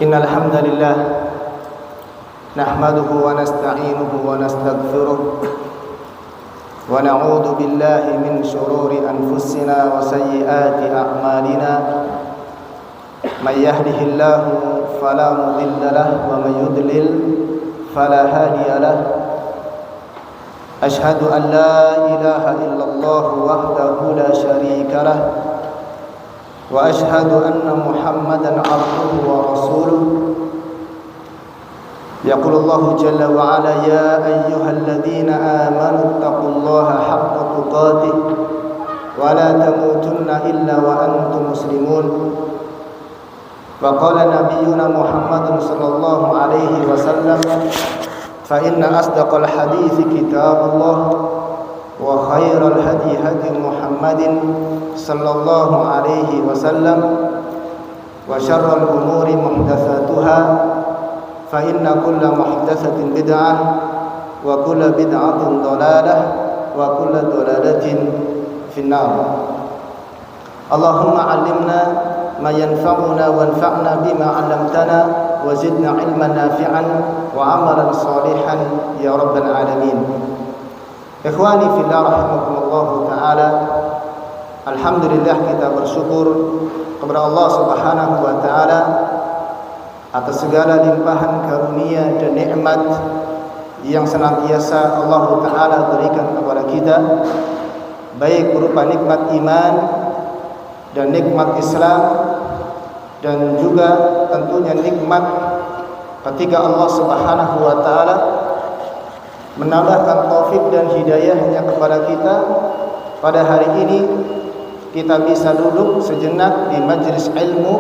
إن الحمد لله نحمده ونستعينه ونستغفره ونعوذ بالله من شرور أنفسنا وسيئات أعمالنا من يهده الله فلا مضل له ومن يضلل فلا هادي له أشهد أن لا إله إلا الله وحده لا شريك له وأشهد أن محمدا عبده ورسوله يقول الله جل وعلا يا أيها الذين آمنوا اتقوا الله حق تقاته ولا تموتن إلا وأنتم مسلمون وقال نبينا محمد صلى الله عليه وسلم فإن أصدق الحديث كتاب الله وخير الهدي هدي محمد صلى الله عليه وسلم وشر الأمور محدثاتها فإن كل محدثة بدعة وكل بدعة ضلالة وكل ضلالة في النار اللهم علمنا ما ينفعنا وانفعنا بما علمتنا وزدنا علما نافعا وعملا صالحا يا رب العالمين. Ikhwani fillah rahimakumullah ta'ala, alhamdulillah kita bersyukur kepada Allah Subhanahu wa ta'ala atas segala limpahan karunia dan nikmat yang senantiasa Allah ta'ala berikan kepada kita, baik berupa nikmat iman dan nikmat Islam, dan juga tentunya nikmat ketika Allah Subhanahu wa ta'ala menambahkan taufik dan hidayahnya kepada kita. Pada hari ini kita bisa duduk sejenak di majelis ilmu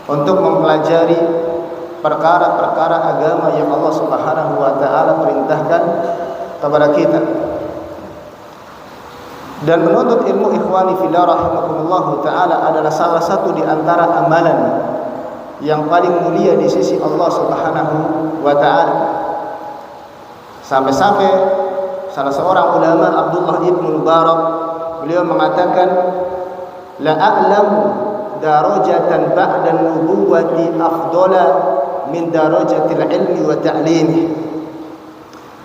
untuk mempelajari perkara-perkara agama yang Allah Subhanahu wa ta'ala perintahkan kepada kita, dan menuntut ilmu ikhwani fillah rahimakumullah ta'ala adalah salah satu di antara amalan yang paling mulia di sisi Allah Subhanahu wa ta'ala. Sampai-sampai salah seorang ulama, Abdullah ibn Mubarak, beliau mengatakan la a'lamu darajatan ba'da nubuwati afdala min darajatil ilmi wa ta'limi.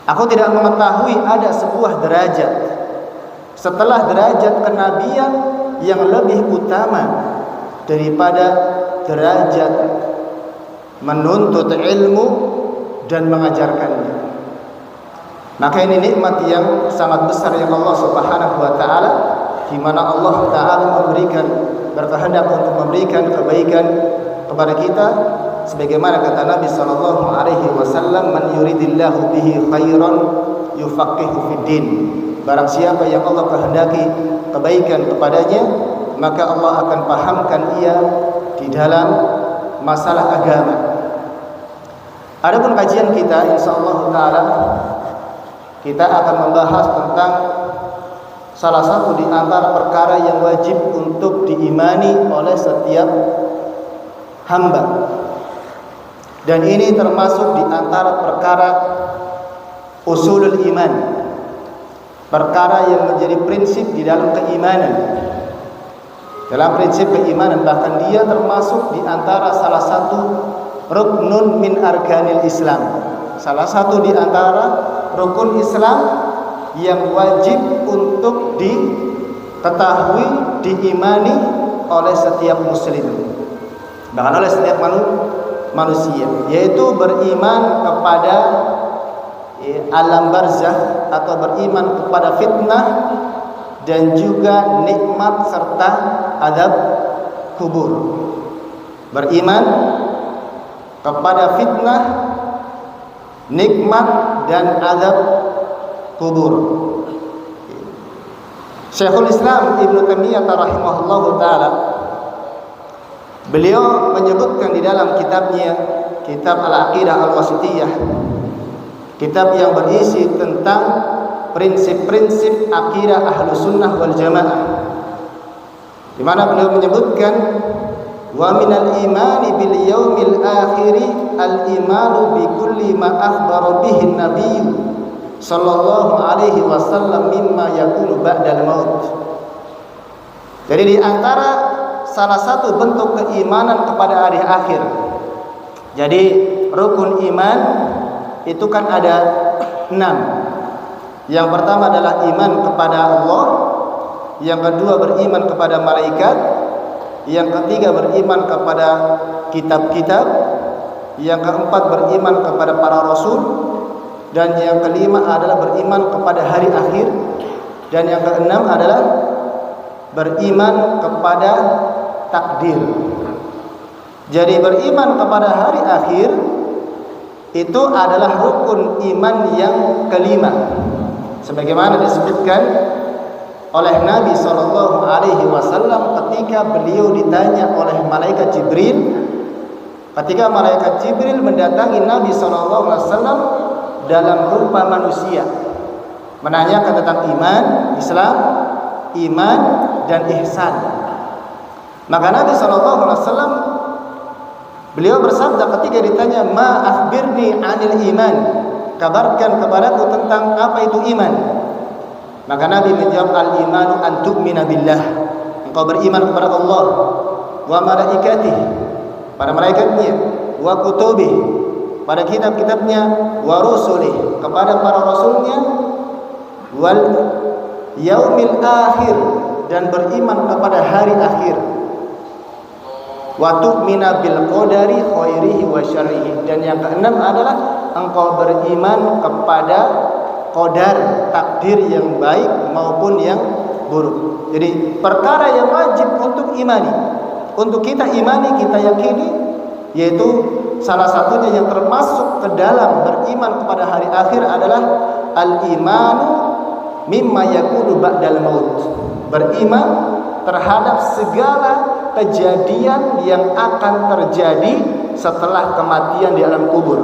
Aku tidak mengetahui ada sebuah derajat setelah derajat kenabian yang lebih utama daripada derajat menuntut ilmu dan mengajarkannya. Maka ini nikmat yang sangat besar yang Allah Subhanahu wa ta'ala, di mana Allah ta'ala berkehendak untuk memberikan kebaikan kepada kita, sebagaimana kata Nabi sallallahu alaihi wasallam, man yuridillahu bihi khairan yufaqihu fid din. Barang siapa yang Allah kehendaki kebaikan kepadanya, maka Allah akan pahamkan ia di dalam masalah agama. Adapun kajian kita insyaallah taala, kita akan membahas tentang salah satu di antara perkara yang wajib untuk diimani oleh setiap hamba. Dan ini termasuk di antara perkara usulul iman, perkara yang menjadi prinsip di dalam keimanan. Dalam prinsip keimanan, bahkan dia termasuk di antara salah satu ruknun min arkanil Islam, salah satu di antara rukun Islam yang wajib untuk diketahui, diimani oleh setiap muslim, bahkan oleh setiap manusia, yaitu beriman kepada alam barzakh atau beriman kepada fitnah dan juga nikmat serta adab kubur. Beriman kepada fitnah, nikmat dan azab kubur. Syekhul Islam Ibnu Taimiyah rahimahullahu taala, beliau menyebutkan di dalam kitabnya, kitab Al-Aqidah Al-Wasithiyah, kitab yang berisi tentang prinsip-prinsip akidah Ahlus Sunnah wal Jamaah, di mana beliau menyebutkan wa minal imani bil yaumil akhiri al imanu bi kulli ma akhbara bihi nabiy sallallahu alaihi wasallam mimma yakunu ba'dal maut. Jadi di antara salah satu bentuk keimanan kepada hari akhir Jadi rukun iman itu kan ada 6. Yang pertama adalah iman kepada Allah, yang kedua beriman kepada malaikat, yang ketiga beriman kepada kitab-kitab, yang keempat beriman kepada para rasul, dan yang kelima adalah beriman kepada hari akhir, dan yang keenam adalah beriman kepada takdir. Jadi beriman kepada hari akhir itu adalah rukun iman yang kelima, sebagaimana disebutkan oleh Nabi SAW ketika beliau ditanya oleh malaikat Jibril. Ketika malaikat Jibril mendatangi Nabi SAW dalam rupa manusia, menanyakan tentang iman, Islam, iman dan ihsan. Maka Nabi SAW beliau bersabda ketika ditanya, "Ma akhbirni 'anil iman?" Kabarkan kepadaku tentang apa itu iman. Maka Nabi menjawab, "Al-imanu an tu'mina billah." Engkau beriman kepada Allah, wa malaikatihi, pada malaikatnya, wa kutubihi, pada kitab-kitabnya, wa rusulihi, kepada para rasulnya, wal yaumil akhir, dan beriman kepada hari akhir, wa tu'mina bil qadari khairihi wa syarrihi, dan yang keenam adalah engkau beriman kepada qadar, takdir yang baik maupun yang buruk. Jadi perkara yang wajib untuk imani, untuk kita imani, kita yakini, yaitu salah satunya yang termasuk ke dalam beriman kepada hari akhir adalah al-imanu mimma yakunu ba'dal maut. Beriman terhadap segala kejadian yang akan terjadi setelah kematian di alam kubur,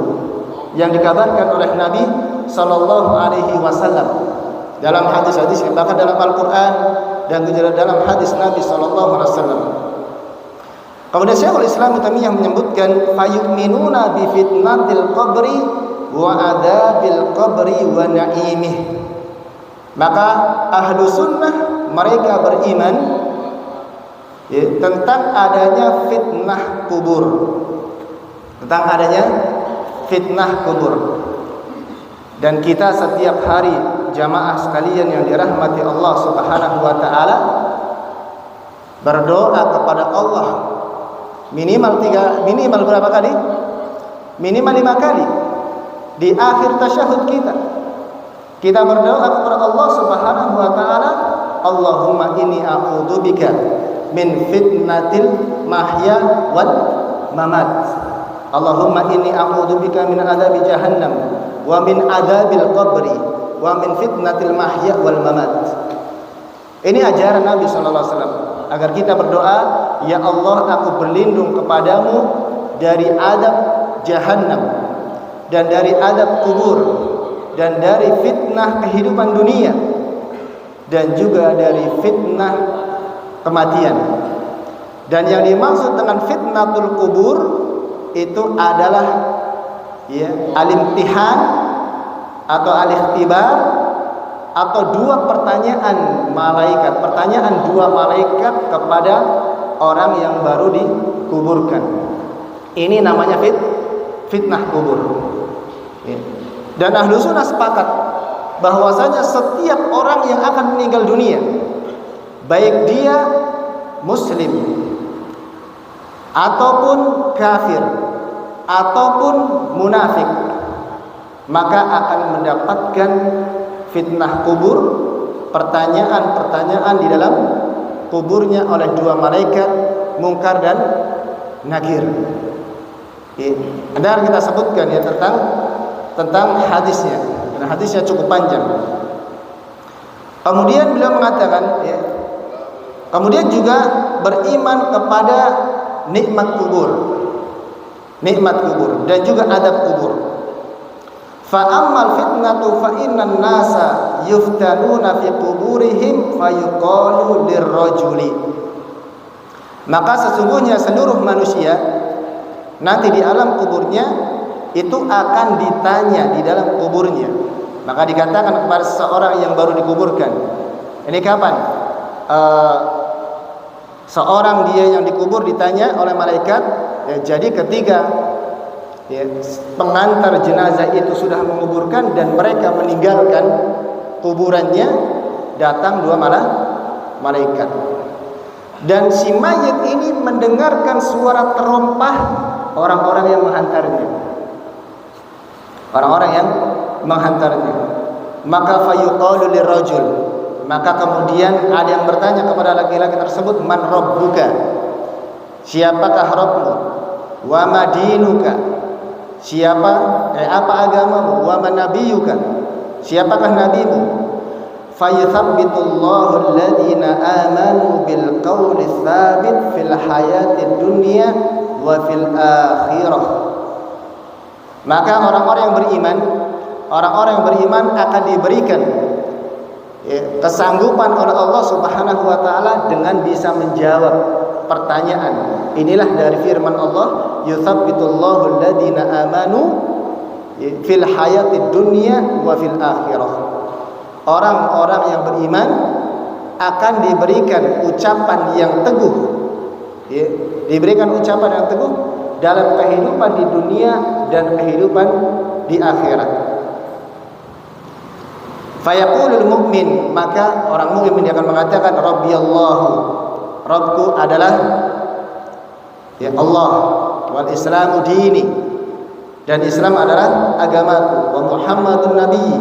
yang dikabarkan oleh Nabi Sallallahu Alaihi Wasallam dalam hadis-hadis, bahkan dalam Al-Quran dan juga dalam hadis Nabi Sallallahu Alaihi Wasallam. Kemudian Syekhul Islam Taimiyah menyebutkan, fayu'minuna bi fitnatil qabri wa adabil qabri wa na'imih. Maka ahlu sunnah mereka beriman tentang adanya fitnah kubur, tentang adanya fitnah kubur. Dan kita setiap hari jamaah sekalian yang dirahmati Allah Subhanahu wa taala berdoa kepada Allah minimal berapa kali? Minimal 5 kali di akhir tasyahud kita. Kita berdoa kepada Allah Subhanahu wa taala, Allahumma inni a'udzubika min fitnatil mahya wal mamat. Allahumma inni a'udzubika min adzabi jahannam wa min adzabil qabri wa min fitnatil mahya wal mamat. Ini ajaran Nabi sallallahu alaihi wasallam agar kita berdoa, ya Allah, aku berlindung kepadamu dari adab jahannam dan dari adab kubur dan dari fitnah kehidupan dunia dan juga dari fitnah kematian. Dan yang dimaksud dengan fitnatul kubur itu adalah al-imtihan atau al-ikhtibar, atau dua pertanyaan dua malaikat kepada orang yang baru dikuburkan. Ini namanya fitnah kubur. Dan ahlu sunnah sepakat bahwasanya setiap orang yang akan meninggal dunia, baik dia muslim ataupun kafir ataupun munafik, maka akan mendapatkan fitnah kubur, pertanyaan-pertanyaan di dalam kuburnya oleh dua malaikat Munkar dan Nakir. Dan kita sebutkan tentang hadisnya, dan hadisnya cukup panjang. Kemudian beliau mengatakan, kemudian juga beriman kepada nikmat kubur dan juga adab kubur. Fa ammal fitnatu fa innan nasa yuftanuna fi quburihim fayuqalu lirrajuli. Maka sesungguhnya seluruh manusia nanti di alam kuburnya itu akan ditanya di dalam kuburnya. Maka dikatakan kepada seseorang yang baru dikuburkan, ini kapan? Seorang dia yang dikubur ditanya oleh malaikat, jadi ketika ya, pengantar jenazah itu sudah menguburkan dan mereka meninggalkan kuburannya, datang dua malaikat. Dan si mayit ini mendengarkan suara terompah orang-orang yang menghantarnya. Orang-orang yang menghantarnya. Maka fayuqalu lirrajul, maka kemudian ada yang bertanya kepada laki-laki tersebut, man rabbuka, siapakah Rabbmu? Wa madinuka, apa agamamu? Wa man nabiyuka, siapakah nabimu? Fayuthabbitullahu alladhina amanu bil qawli tsabit fil hayatid dunya wa fil akhirah. Maka orang-orang yang beriman akan diberikan kesanggupan oleh Allah Subhanahu wa taala dengan bisa menjawab pertanyaan. Inilah dari firman Allah, yutsabbitullahu alladhina amanu fil hayatid dunya wa fil akhirah. Orang-orang yang beriman akan diberikan ucapan yang teguh, ya, diberikan ucapan yang teguh dalam kehidupan di dunia dan kehidupan di akhirat. Fayaqulul mu'min, maka orang mukmin dia akan mengatakan Rabbiyallahu, Rabbku adalah ya Allah, wal Islamu dini, dan Islam adalah agamaku, wa Muhammadun nabiyyi,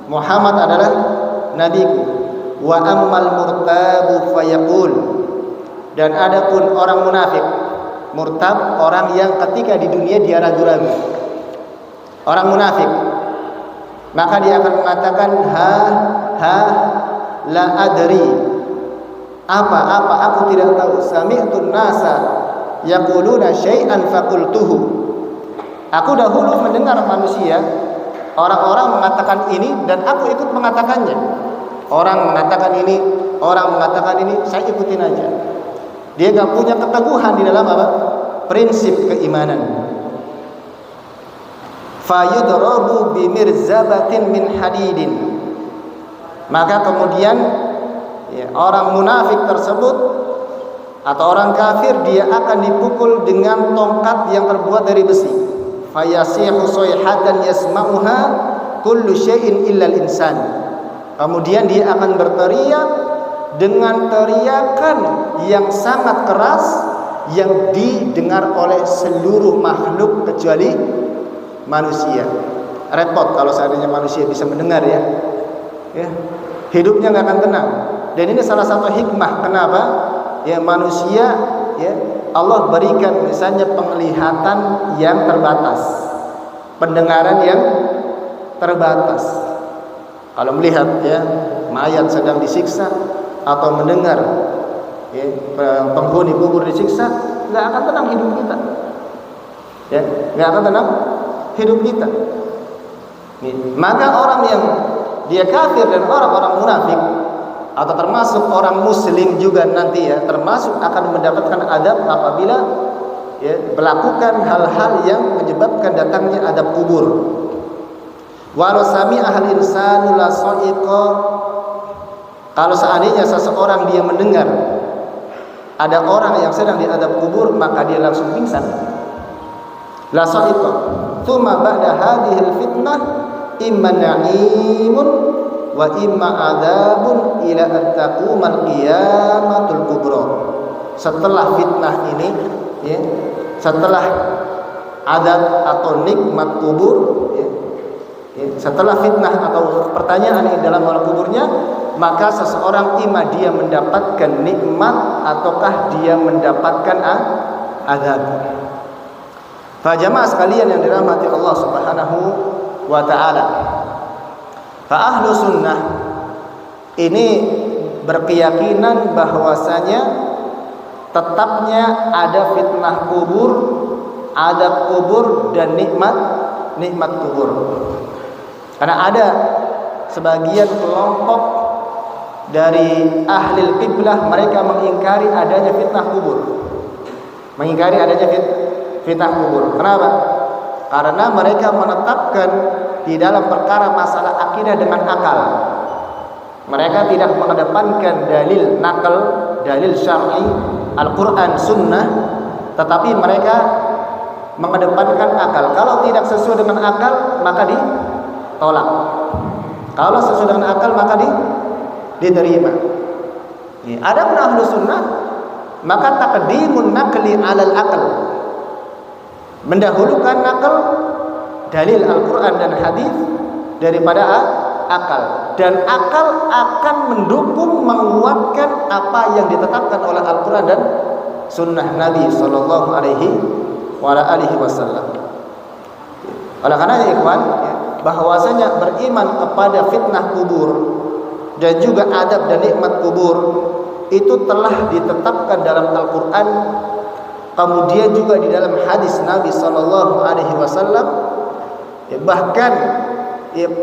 Muhammad adalah nabiku. Wa ammal murtabu fayaqul, dan adapun orang munafik, murtab orang yang ketika di dunia dia ragu-ragu, orang munafik, maka dia akan mengatakan ha la adri, apa aku tidak tahu. Sami'tun nasa yaquluna syai'an faqultuhu, aku dahulu mendengar manusia, orang-orang mengatakan ini dan aku ikut mengatakannya. Orang mengatakan ini, orang mengatakan ini, saya ikutin aja. Dia gak punya keteguhan di dalam apa? Prinsip keimanan. Fayudrabu bimirzabatin min hadidin, maka kemudian ya, orang munafik tersebut atau orang kafir dia akan dipukul dengan tongkat yang terbuat dari besi. Fayasihu sayhatan yasma'uha kullu syai'in illa al-insan. Kemudian dia akan berteriak dengan teriakan yang sangat keras yang didengar oleh seluruh makhluk kecuali manusia. Repot kalau seandainya manusia bisa mendengar ya. Hidupnya nggak akan tenang. Dan ini salah satu hikmah kenapa ya manusia ya Allah berikan misalnya penglihatan yang terbatas, pendengaran yang terbatas. Kalau melihat ya mayat sedang disiksa atau mendengar ya, penghuni kubur disiksa, nggak akan tenang hidup kita. Ya, nggak akan tenang hidup kita. Maka orang yang dia kafir dan orang-orang munafik atau termasuk orang muslim juga nanti ya termasuk akan mendapatkan adab apabila ya melakukan hal-hal yang menyebabkan datangnya adab kubur. Walau sami'ahal insanu la sa'iqa, kalau seandainya seseorang dia mendengar ada orang yang sedang diadab kubur maka dia langsung pingsan. La sa'iqa thumma ba'da hadhil fitnah imma na'imun wa imma adabun ila an taqumal qiyamatul kubra. Setelah fitnah ini ya, setelah adab atau nikmat kubur ya, setelah fitnah atau pertanyaan ini dalam alam kuburnya, maka seseorang ima dia mendapatkan nikmat ataukah dia mendapatkan azab. Fa jamaah sekalian yang dirahmati Allah Subhanahu wa taala. Fa ahlu sunnah ini berkeyakinan bahwasanya tetapnya ada fitnah kubur, adab kubur dan nikmat kubur. Karena ada sebagian kelompok dari ahli qiblah mereka mengingkari adanya fitnah kubur. Mengingkari adanya fitnah kubur. Kenapa? Karena mereka menetapkan di dalam perkara masalah akidah dengan akal. Mereka tidak mengedepankan dalil nakal, dalil syar'i, Al-Quran, Sunnah, tetapi mereka mengedepankan akal. Kalau tidak sesuai dengan akal maka ditolak. Kalau sesuai dengan akal maka diterima. Adapun ahlu sunnah maka taqdimun naqli 'alal aql, mendahulukan akal, dalil Al-Quran dan hadis daripada akal, dan akal akan mendukung menguatkan apa yang ditetapkan oleh Al-Quran dan sunnah Nabi Sallallahu Alaihi Wasallam. Oleh karena ikhwan, bahwasanya beriman kepada fitnah kubur dan juga adab dan nikmat kubur itu telah ditetapkan dalam Al-Quran, kemudian juga di dalam hadis Nabi Sallallahu Alaihi Wasallam. Bahkan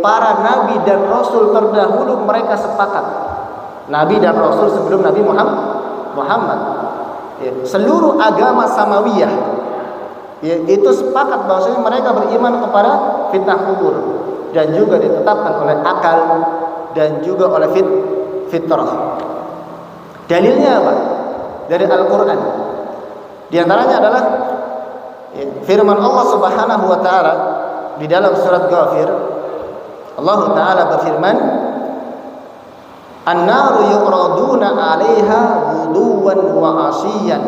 para nabi dan rasul terdahulu mereka sepakat, nabi dan rasul sebelum Nabi Muhammad, seluruh agama samawiyah itu sepakat bahwasanya mereka beriman kepada fitnah kubur dan juga ditetapkan oleh akal dan juga oleh fitrah. Dalilnya apa? Dari Al-Quran. Di antaranya adalah firman Allah Subhanahu wa taala di dalam surat Ghafir. Allah taala berfirman, "An-naru yu'raduna 'alaiha ghuduwan wa 'ashiyan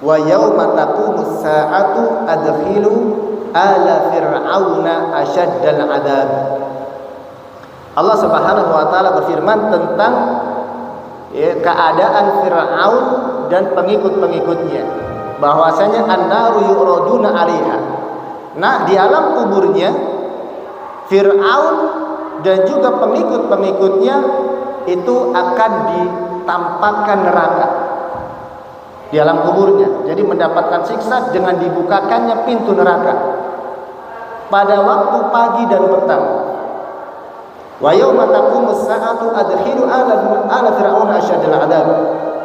wa yauma taqumus sa'atu adkhilu ala fir'auna asyaddal 'adzab." Allah Subhanahu wa taala berfirman tentang keadaan Fir'aun dan pengikut-pengikutnya, bahwasanya an-naru yu'raduna 'alaiha. Nah, di alam kuburnya Fir'aun dan juga pengikut-pengikutnya itu akan ditampakkan neraka di alam kuburnya. Jadi mendapatkan siksa dengan dibukakannya pintu neraka pada waktu pagi dan petang. Wa yauma taqumus sa'atu adkhilu ala fir'auna asyaddal 'adzab,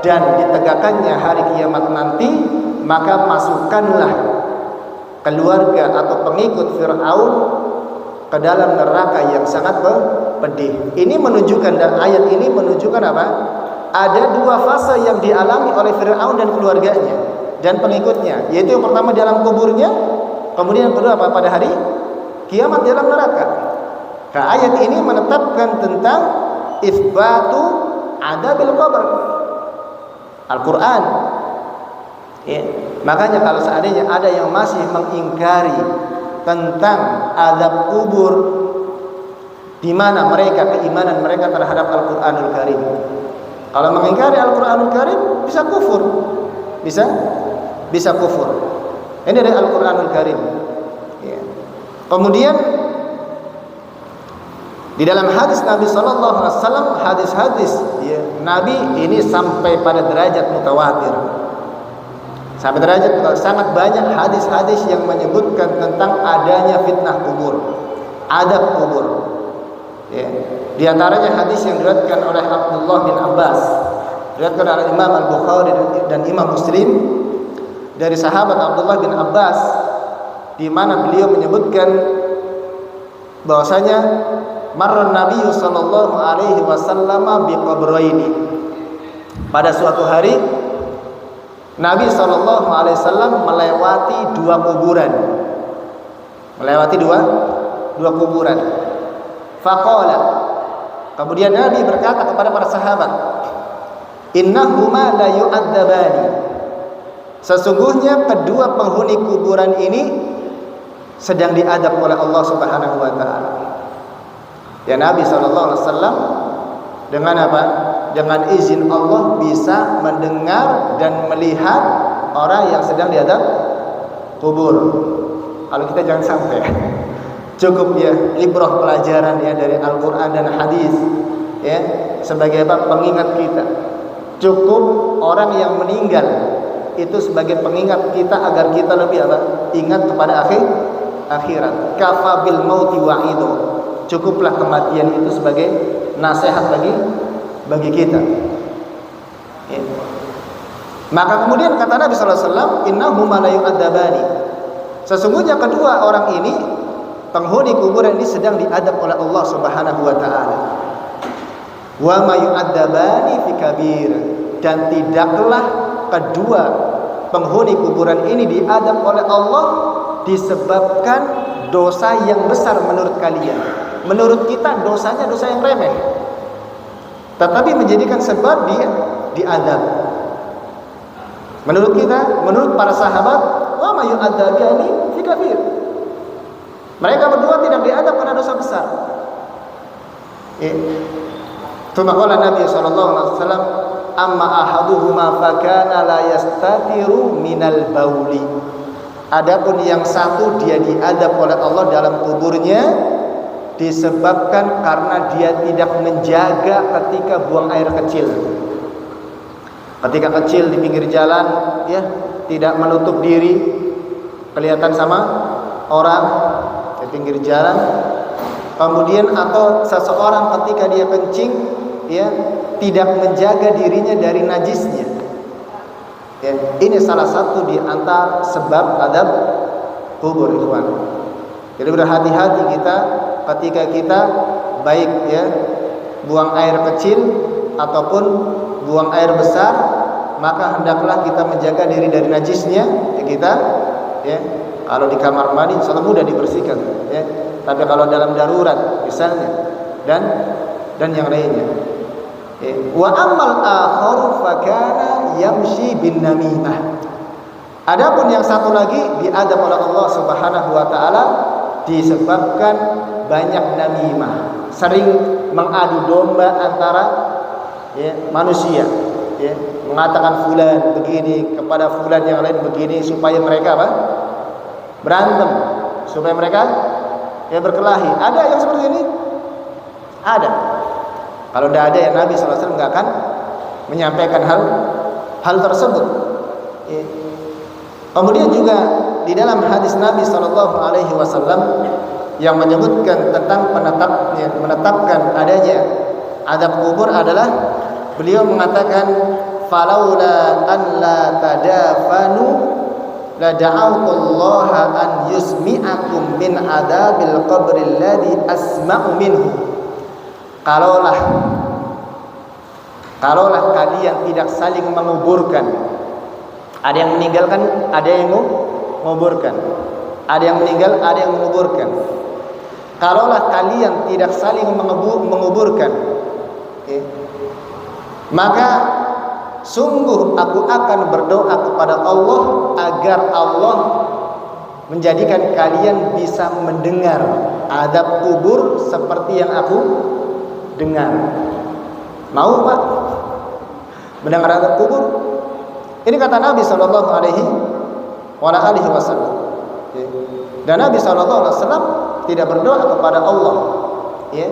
dan ditegakkannya hari kiamat nanti maka masukkanlah keluarga atau pengikut Fir'aun ke dalam neraka yang sangat pedih. Ini menunjukkan, dan ayat ini menunjukkan apa? Ada dua fase yang dialami oleh Fir'aun dan keluarganya dan pengikutnya, yaitu yang pertama di alam kuburnya, kemudian yang kedua apa? Pada hari kiamat di dalam neraka. Nah, ayat ini menetapkan tentang isbatu adabil qabr. Al-Quran. Makanya kalau seandainya ada yang masih mengingkari tentang azab kubur, di mana mereka keimanan mereka terhadap Al-Qur'anul Karim. Kalau mengingkari Al-Qur'anul Karim bisa kufur. Bisa kufur. Ini dari Al-Qur'anul Karim. Kemudian di dalam hadis Nabi sallallahu alaihi wasallam, hadis-hadis Nabi ini sampai pada derajat mutawatir. Sampai derajat sangat banyak hadis-hadis yang menyebutkan tentang adanya fitnah kubur, adab kubur. Di antaranya hadis yang diriwayatkan oleh Abdullah bin Abbas, diriwayatkan oleh Imam Al-Bukhari dan Imam Muslim dari sahabat Abdullah bin Abbas, di mana beliau menyebutkan bahwasanya marra Nabi sallallahu alaihi wasallam bi qabraini. Pada suatu hari Nabi sallallahu alaihi wasallam melewati dua kuburan. Melewati dua kuburan. Faqala, kemudian Nabi berkata kepada para sahabat, "Innahuma la yu'adzabani." Sesungguhnya kedua penghuni kuburan ini sedang diadab oleh Allah Subhanahu wa taala. Ya, Nabi sallallahu alaihi wasallam dengan apa? Dengan izin Allah bisa mendengar dan melihat orang yang sedang diadab kubur. Kalau kita jangan sampai, cukup ya ibrah pelajaran ya dari Al-Quran dan hadis ya sebagai apa? Pengingat kita. Cukup orang yang meninggal itu sebagai pengingat kita agar kita lebih apa? Ingat kepada akhirat. Kafa bil mauti wa'idu. Cukuplah kematian itu sebagai nasihat bagi kita. Maka kemudian kata Nabi sallallahu alaihi wasallam, "Innahuma la yu'adzabani." Sesungguhnya kedua orang ini, penghuni kuburan ini sedang diadab oleh Allah Subhanahu wa taala. Wa ma yu'adzabani fi kabir, dan tidaklah kedua penghuni kuburan ini diadab oleh Allah disebabkan dosa yang besar menurut kalian. Menurut kita dosanya dosa yang remeh, tetapi menjadikan sebab dia diadab. Menurut kita, menurut para sahabat, wa ma yu'adzabani fi kafir. Mereka berdua tidak diadab karena dosa besar. Tsumma qala Nabi sallallahu alaihi wasallam, amma ahaduhuma fakana la yastatiru minal bauli. Adapun yang satu dia diadab oleh Allah dalam kuburnya disebabkan karena dia tidak menjaga ketika buang air kecil. Ketika kecil di pinggir jalan, ya, tidak menutup diri, kelihatan sama orang di pinggir jalan. Kemudian atau seseorang ketika dia kencing, ya, tidak menjaga dirinya dari najisnya. Ya, ini salah satu di antara sebab adab kubur, ikhwan. Jadi berhati-hati kita ketika kita baik, ya, buang air kecil ataupun buang air besar, maka hendaklah kita menjaga diri dari najisnya, ya, kita, ya. Kalau di kamar mandi sangat mudah dibersihkan, ya. Tapi kalau dalam darurat misalnya dan yang lainnya. Wa ammal akharu fakana yamshi bin namimah. Adapun yang satu lagi diadab oleh Allah Subhanahu wa taala disebabkan banyak namimah, sering mengadu domba antara, ya, manusia, ya, mengatakan fulan begini kepada fulan yang lain begini supaya mereka apa? Berantem, supaya mereka, ya, berkelahi. Ada yang seperti ini? Ada. Kalau tidak ada, ya, Nabi SAW nggak akan menyampaikan hal tersebut. Ya. Kemudian juga di dalam hadis Nabi SAW yang menyebutkan tentang menetapkan adanya adab kubur adalah beliau mengatakan, falaula an la tadafanu la da'awtullaha an yusmi'akum min adabil qabril ladzi asma'u minhu. Kalaulah kalian tidak saling menguburkan, ada yang meninggalkan, ada yang menguburkan, ada yang meninggal, ada yang menguburkan. Kalaulah kalian tidak saling menguburkan, maka sungguh aku akan berdoa kepada Allah agar Allah menjadikan kalian bisa mendengar adab kubur seperti yang aku dengar. Mau, Pak, mendengar adab kubur? Ini kata Nabi Shallallahu Alaihi Wasallam. Dan Nabi Shallallahu Alaihi Wasallam tidak berdoa kepada Allah, ya,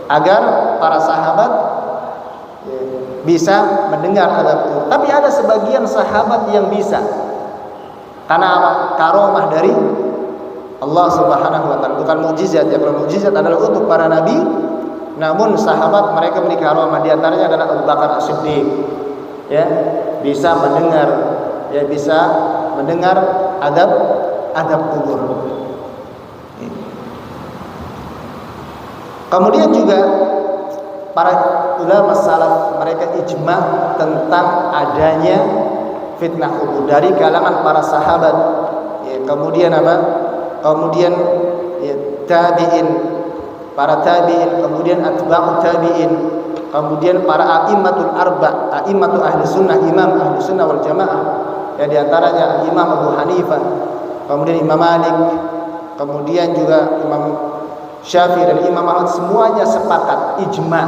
agar para sahabat, ya, bisa mendengar adab kubur. Tapi ada sebagian sahabat yang bisa, karena apa? Karomah dari Allah Subhanahu Wa Taala, bukan mukjizat. Ya, kalau mukjizat adalah untuk para nabi. Namun sahabat mereka memiliki karomah, di antaranya adalah Abu Bakar As-Siddiq, ya, bisa mendengar, ya, bisa mendengar adab kubur. Kemudian juga para ulama salaf mereka ijma tentang adanya fitnah kubur dari kalangan para sahabat, ya, kemudian apa? Kemudian, ya, tabi'in, para tabi'in, kemudian atba'ut tabi'in, kemudian para a'immatul arba', a'immatul ahli sunnah, imam ahli sunnah wal jamaah, ya, diantaranya Imam Abu Hanifah, kemudian Imam Malik, kemudian juga Imam Syafi'i dan Imam Ahmad, semuanya sepakat ijma,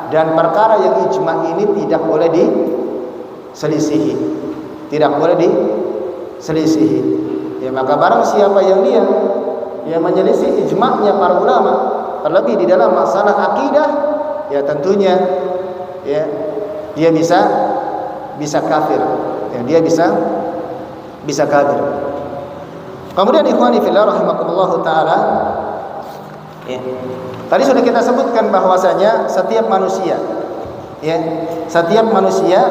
dan perkara yang ijma ini tidak boleh diselisihi, tidak boleh diselisihi. Ya, maka barang siapa yang dia, ya, menyelisih ijma'nya para ulama, terlebih di dalam masalah akidah, ya, tentunya, ya, dia bisa kafir, ya, dia bisa kafir. Kemudian ikhwani fillah rahimakumullah taala, ya, tadi sudah kita sebutkan bahwasanya setiap manusia, ya, setiap manusia,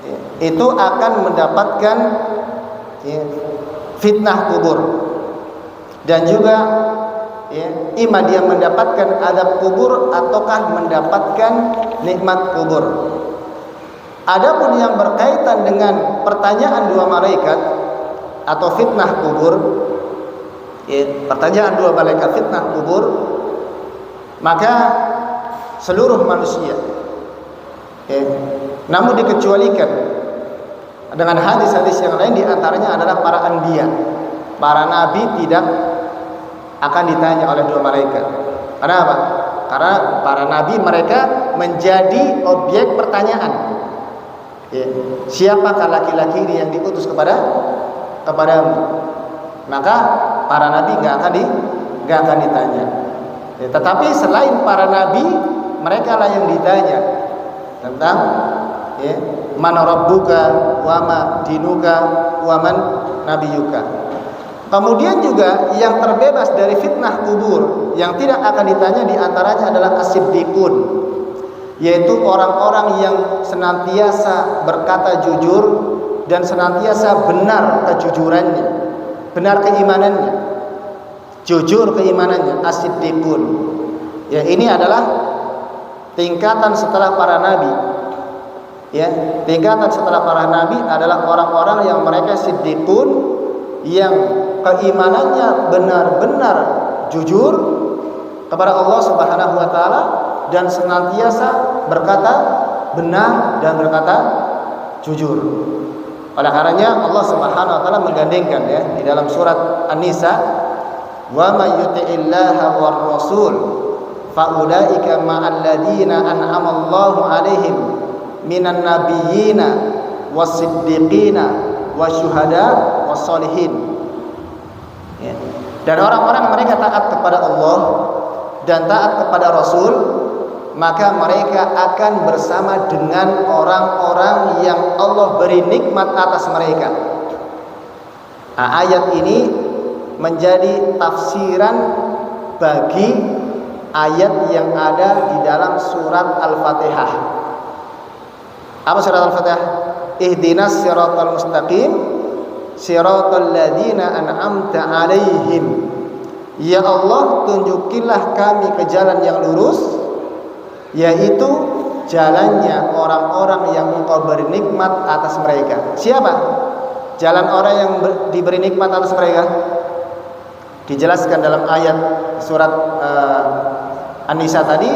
ya, itu akan mendapatkan, ya, fitnah kubur, dan juga, ya, ima dia mendapatkan adab kubur ataukah mendapatkan nikmat kubur. Adapun yang berkaitan dengan pertanyaan dua malaikat atau fitnah kubur, pertanyaan dua malaikat fitnah kubur, maka seluruh manusia, namun dikecualikan dengan hadis-hadis yang lain, diantaranya adalah para anbiya, para nabi tidak akan ditanya oleh dua malaikat. Kenapa? Karena para nabi mereka menjadi objek pertanyaan. Siapakah laki-laki ini yang diutus kepadamu? Maka para nabi nggak akan ditanya. Tetapi selain para nabi, mereka lah yang ditanya tentang man rabbuka wa ma dinuka wa man nabiyuka. Kemudian juga yang terbebas dari fitnah kubur yang tidak akan ditanya diantaranya adalah as-siddiqun, yaitu orang-orang yang senantiasa berkata jujur dan senantiasa benar kejujurannya, benar keimanannya, jujur keimanannya, as-siddiqun. Ya, ini adalah tingkatan setelah para nabi. Ya, tingkatan setelah para nabi adalah orang-orang yang mereka siddiqun, yang keimanannya benar-benar jujur kepada Allah Subhanahu wa taala dan senantiasa berkata benar dan berkata jujur. Oleh karenanya Allah Subhanahu wa taala menggandengkan di dalam surat An-Nisa, wa may yuti'illaha war rasul fa ulaika ma'al ladzina an'ama Allahu 'alaihim minan nabiyyina was-siddiqina wasyuhada wassolihin. Dan orang-orang mereka taat kepada Allah dan taat kepada Rasul, maka mereka akan bersama dengan orang-orang yang Allah beri nikmat atas mereka. Ayat ini menjadi tafsiran bagi ayat yang ada di dalam surat Al-Fatihah. Apa surat Al-Fatihah? Ihdinas siratal mustaqim siratal ladzina an'amta 'alaihim. Ya Allah, tunjukilah kami ke jalan yang lurus, yaitu jalannya orang-orang yang Engkau beri nikmat atas mereka. Siapa jalan orang yang diberi nikmat atas mereka? Dijelaskan dalam ayat surat An-Nisa tadi,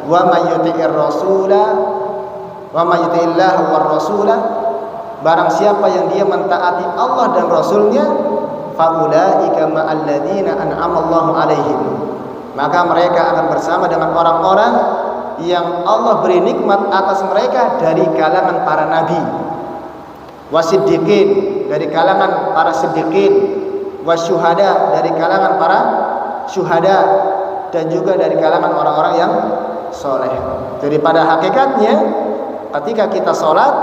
wa may yuti'ir rasula wa may yuti'illaha war rasula, barang siapa yang dia mentaati Allah dan Rasulnya, faulaika ma'al ladzina an'amallahu 'alaihim, maka mereka akan bersama dengan orang-orang yang Allah beri nikmat atas mereka dari kalangan para nabi, wasiddiqin dari kalangan para siddiqin, wasyuhada dari kalangan para syuhada, dan juga dari kalangan orang-orang yang soleh. Jadi pada hakikatnya ketika kita sholat,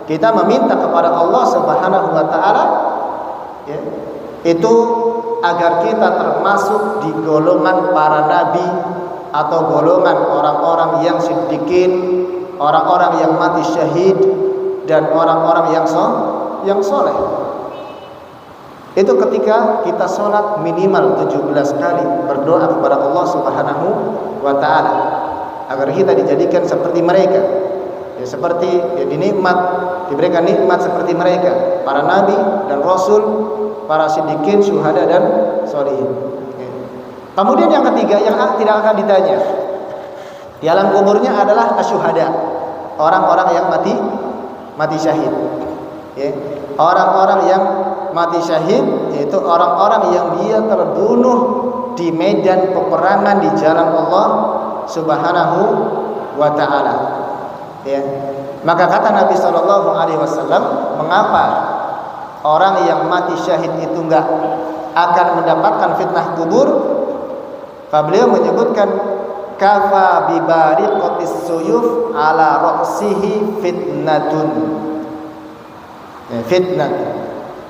kita meminta kepada Allah Subhanahu wa taala itu agar kita termasuk di golongan para nabi atau golongan orang-orang yang siddiqin, orang-orang yang mati syahid, dan orang-orang yang soleh. Itu ketika kita sholat minimal 17 kali berdoa kepada Allah Subhanahu wa taala agar kita dijadikan seperti mereka, seperti diberikan nikmat seperti mereka, para nabi dan rasul, para siddiqin, syuhada dan sholihin. Kemudian yang ketiga yang tidak akan ditanya di alam kuburnya adalah asyuhada, orang-orang yang mati syahid. Orang-orang yang mati syahid yaitu orang-orang yang dia terbunuh di medan peperangan di jalan Allah Subhanahu wa taala. Maka kata Nabi sallallahu alaihi wasallam, mengapa orang yang mati syahid itu enggak akan mendapatkan fitnah kubur? Beliau menyebutkan kafa bi bariqatis suyuf ala ra'sihi fitnatun. Fitnah.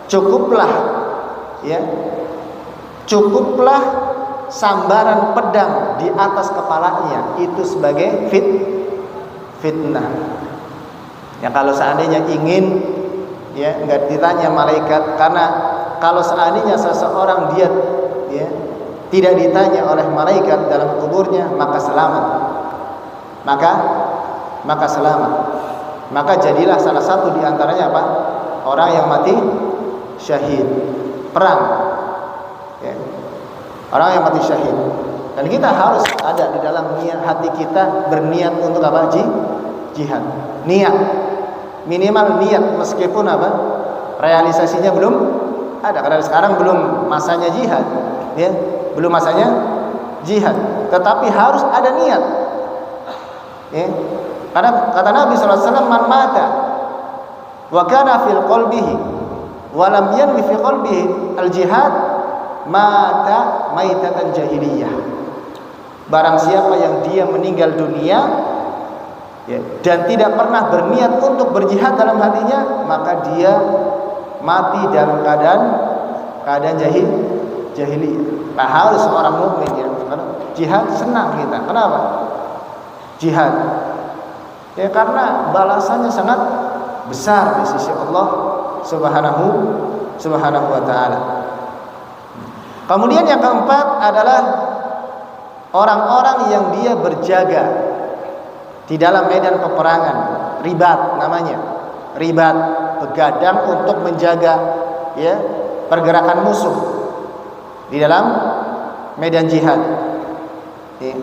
Cukuplah sambaran pedang di atas kepalanya itu sebagai fitnah. Ya, kalau seandainya ingin enggak ditanya malaikat, karena kalau seandainya seseorang dia tidak ditanya oleh malaikat dalam kuburnya, maka selamat. Maka selamat. maka jadilah salah satu di antaranya apa? Orang yang mati syahid perang, ya. Orang yang mati syahid. Dan kita harus ada di dalam niat hati kita berniat untuk apa? Jihad. Niat, minimal niat, meskipun apa? Realisasinya belum ada, karena sekarang belum masanya jihad, ya, belum masanya jihad. Tetapi harus ada niat, ya. Karena kata Nabi SAW, man mata wa kana fil qalbihi wa lam yanwi fi qalbihi al jihad mata maitatan jahiliyah. Barang siapa yang dia meninggal dunia, ya, dan tidak pernah berniat untuk berjihad dalam hatinya, maka dia mati dalam keadaan jahiliyah. Nah, harus seorang mukmin, ya, jihad senang kita. Kenapa? Jihad, ya, karena balasannya sangat besar di sisi Allah Subhanahu wa taala. Kemudian yang keempat adalah orang-orang yang dia berjaga di dalam medan peperangan, ribat namanya. Ribat, begadang untuk menjaga, ya, pergerakan musuh di dalam medan jihad. Ya.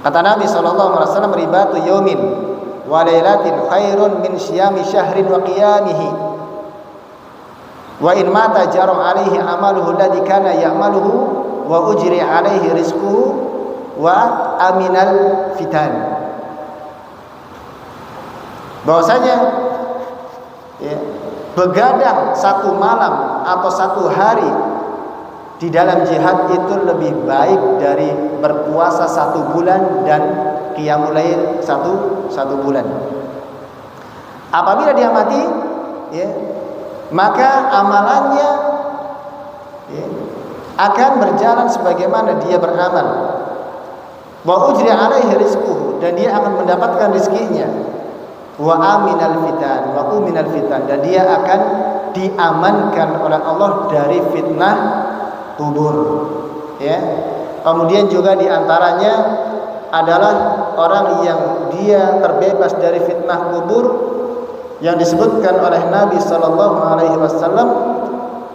Kata Nabi SAW, ribatu yaumin wa lailatin khairun min syiyami syahrin wa qiyamihi. Wa in mata jaru alaihi amaluhu alladhi kana ya'maluhu wa ujri alaihi rizquhu wa aminal fitan. Bahwasanya, ya, begadang satu malam atau satu hari di dalam jihad itu lebih baik dari berpuasa 1 bulan dan qiyamul lail satu bulan. Apabila dia mati, ya, maka amalannya, ya, akan berjalan sebagaimana dia beramal. Wa ujri alaihi rizquhu, dan dia akan mendapatkan rezekinya. Wa aminal fitan, wa uminal fitan, dan dia akan diamankan oleh Allah dari fitnah kubur, ya. Kemudian juga diantaranya adalah orang yang dia terbebas dari fitnah kubur yang disebutkan oleh Nabi SAW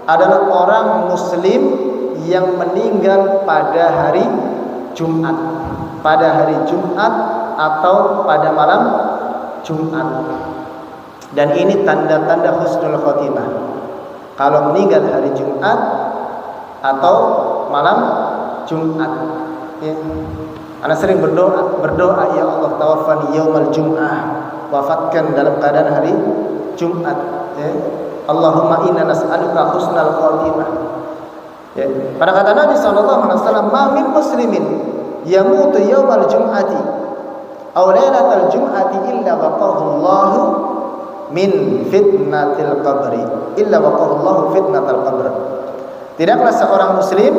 adalah orang Muslim yang meninggal pada hari Jumat, atau pada malam Jumat. Dan ini tanda-tanda husnul khotimah. Kalau meninggal hari Jumat atau malam Jumat, ya. Ana sering berdoa, ya Allah, tawaffani yaumal jum'ah, wafatkan dalam keadaan hari Jumat, ya. Allahumma inna nas'aluka husnal khotimah, ya. Pada kata Nabi SAW, ma min muslimin yamutu yaumal jum'ati aw lailatal jum'ati illa waqahu Allahu min fitnatil qabri, illa waqahu Allahu fitnatal qabr. Tidaklah seorang muslim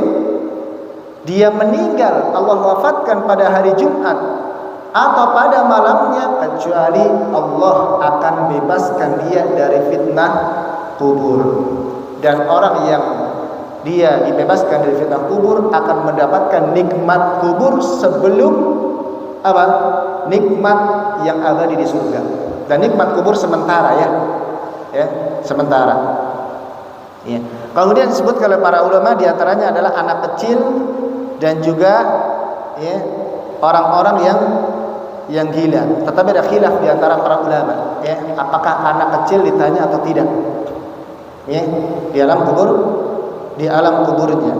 dia meninggal, Allah wafatkan pada hari Jumat atau pada malamnya, kecuali Allah akan bebaskan dia dari fitnah kubur. Dan orang yang dia dibebaskan dari fitnah kubur akan mendapatkan nikmat kubur sebelum apa? Nikmat yang abadi di surga. Dan nikmat kubur sementara, ya, sementara. Ya. Kemudian disebut oleh para ulama diantaranya adalah anak kecil dan juga, ya, orang-orang yang gila. Tetapi ada khilaf di antara para ulama, ya, apakah anak kecil ditanya atau tidak, ya, di alam kuburnya.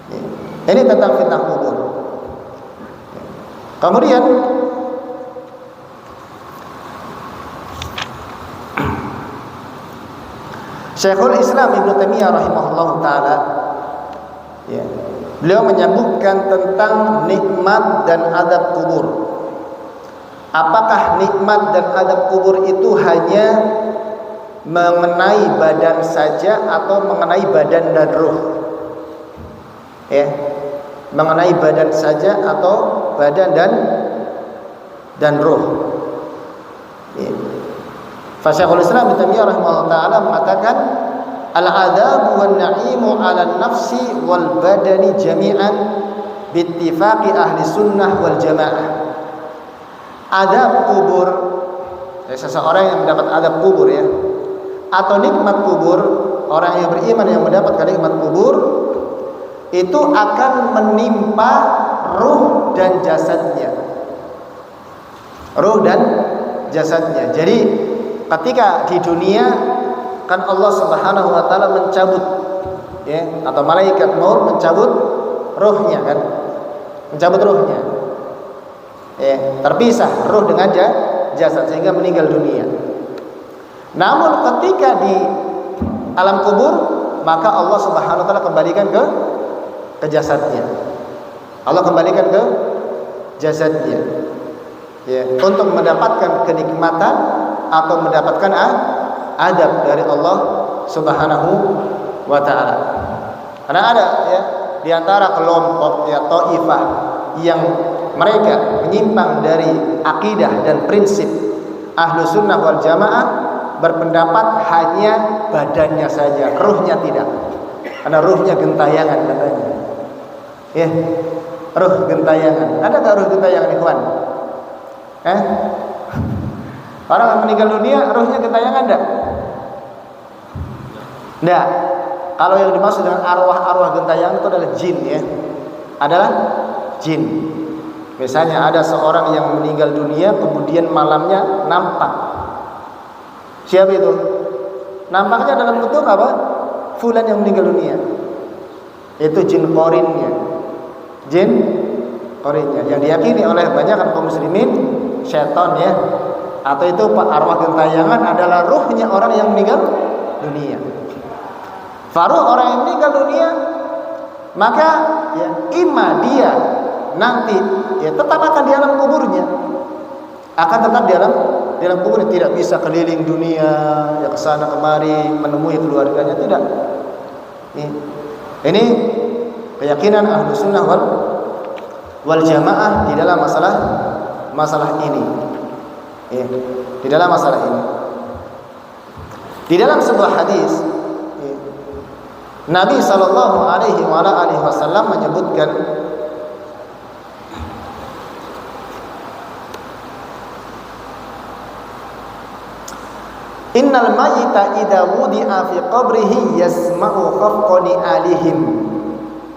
Ya. Ini tentang fitnah kubur. Ya. Kemudian Syekhul Islam Ibnu Taimiyah rahimahullahu taala, ya, beliau menyebutkan tentang nikmat dan adab kubur. Apakah nikmat dan adab kubur itu hanya mengenai badan saja atau mengenai badan dan ruh? Ya, mengenai badan saja atau badan dan ruh. Ya. Syekhul Islam Ibnu Taimiyah rahimahullah taala mengatakan al-adzab wan na'imu 'ala nafsi wal badani jami'an bittifaqi ahli sunnah wal jamaah. Adab kubur, seseorang yang mendapat azab kubur ya, atau nikmat kubur, orang yang beriman yang mendapatkan nikmat kubur itu akan menimpa ruh dan jasadnya. Ruh dan jasadnya. Jadi ketika di dunia kan Allah Subhanahu wa taala mencabut ya, atau malaikat maut mencabut ruhnya kan. Mencabut ruhnya. Ya, terpisah ruh dengan jasad sehingga meninggal dunia. Namun ketika di alam kubur maka Allah Subhanahu wa taala kembalikan ke jasadnya. Allah kembalikan ke jasadnya. Ya, untuk mendapatkan kenikmatan atau mendapatkan adab dari Allah Subhanahu wa taala. Karena ada ya di antara kelompok ya Taifah yang mereka menyimpang dari akidah dan prinsip Ahlus Sunnah wal Jamaah, berpendapat hanya badannya saja, ruhnya tidak. Karena ruhnya gentayangan katanya. Ya, ruh gentayangan. Ada nggak ruh gentayangan, ikhwan? Orang yang meninggal dunia ruhnya gentayangan enggak? Enggak. Kalau yang dimaksud dengan arwah-arwah gentayangan itu adalah jin ya. Adalah jin. Misalnya ada seorang yang meninggal dunia kemudian malamnya nampak. Siapa itu? Nampaknya dalam bentuk apa? Fulan yang meninggal dunia. Itu jin korinnya. Jin korinnya yang diyakini oleh banyak kaum muslimin syaitan ya, atau itu arwah gentayangan adalah ruhnya orang yang meninggal dunia. Faruh orang yang meninggal dunia maka ya ima dia nanti ya tetap akan di alam kuburnya, akan tetap di alam kuburnya, tidak bisa keliling dunia ya kesana kemari menemui keluarganya, tidak. Ini keyakinan Ahlus Sunnah wal Jamaah di dalam masalah ini. Ya, di dalam masalah ini. Di dalam sebuah hadis ya, Nabi sallallahu alaihi wasallam menyebutkan innal mayyita idza wudi'a fi qabrihi yasma'u khafqani alihim.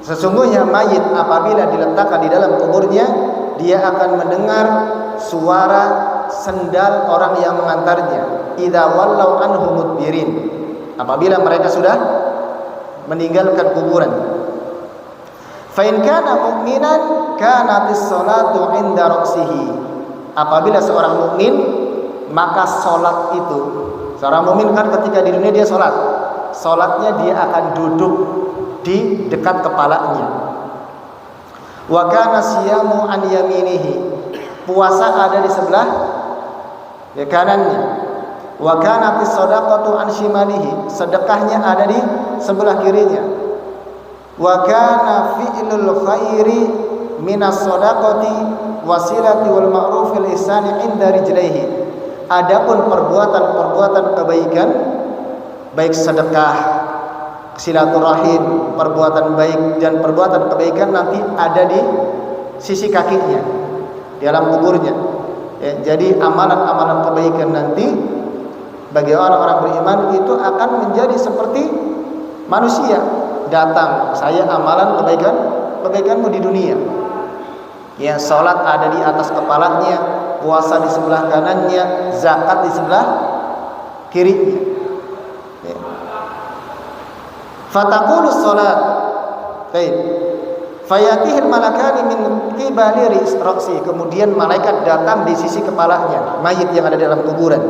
Sesungguhnya mayit apabila diletakkan di dalam kuburnya, dia akan mendengar suara sendal orang yang mengantarnya. Idza wallau anhu mudbirin. Apabila mereka sudah meninggalkan kuburan. Fa in kana mu'minan kanatis salatu 'inda ra'sihi. Apabila seorang mukmin maka salat itu, seorang mukmin kan ketika di dunia dia salatnya dia akan duduk di dekat kepalanya. Wa kana siyamu an yaminihi. Puasa ada di sebelah ya kanannya. Wa kana as-sadaqatu an shimalihi. Sedekahnya ada di sebelah kirinya. Wa kana fi'lul khairi minas sadaqati wasilati wal ma'rufil ihsani 'inda rijlaihi. Adapun perbuatan-perbuatan kebaikan baik sedekah, silaturahim, perbuatan baik dan perbuatan kebaikan nanti ada di sisi kakinya, di alam kuburnya. Ya, jadi amalan-amalan kebaikan nanti bagi orang-orang beriman itu akan menjadi seperti manusia. Datang, saya amalan kebaikanmu di dunia. Ya, salat ada di atas kepalanya, puasa di sebelah kanannya, zakat di sebelah kirinya. Ya. Fataqulu salat. Baik. Fayatihil malakani min qibali ra'si. Kemudian malaikat datang di sisi kepalanya, mayit yang ada dalam kuburan.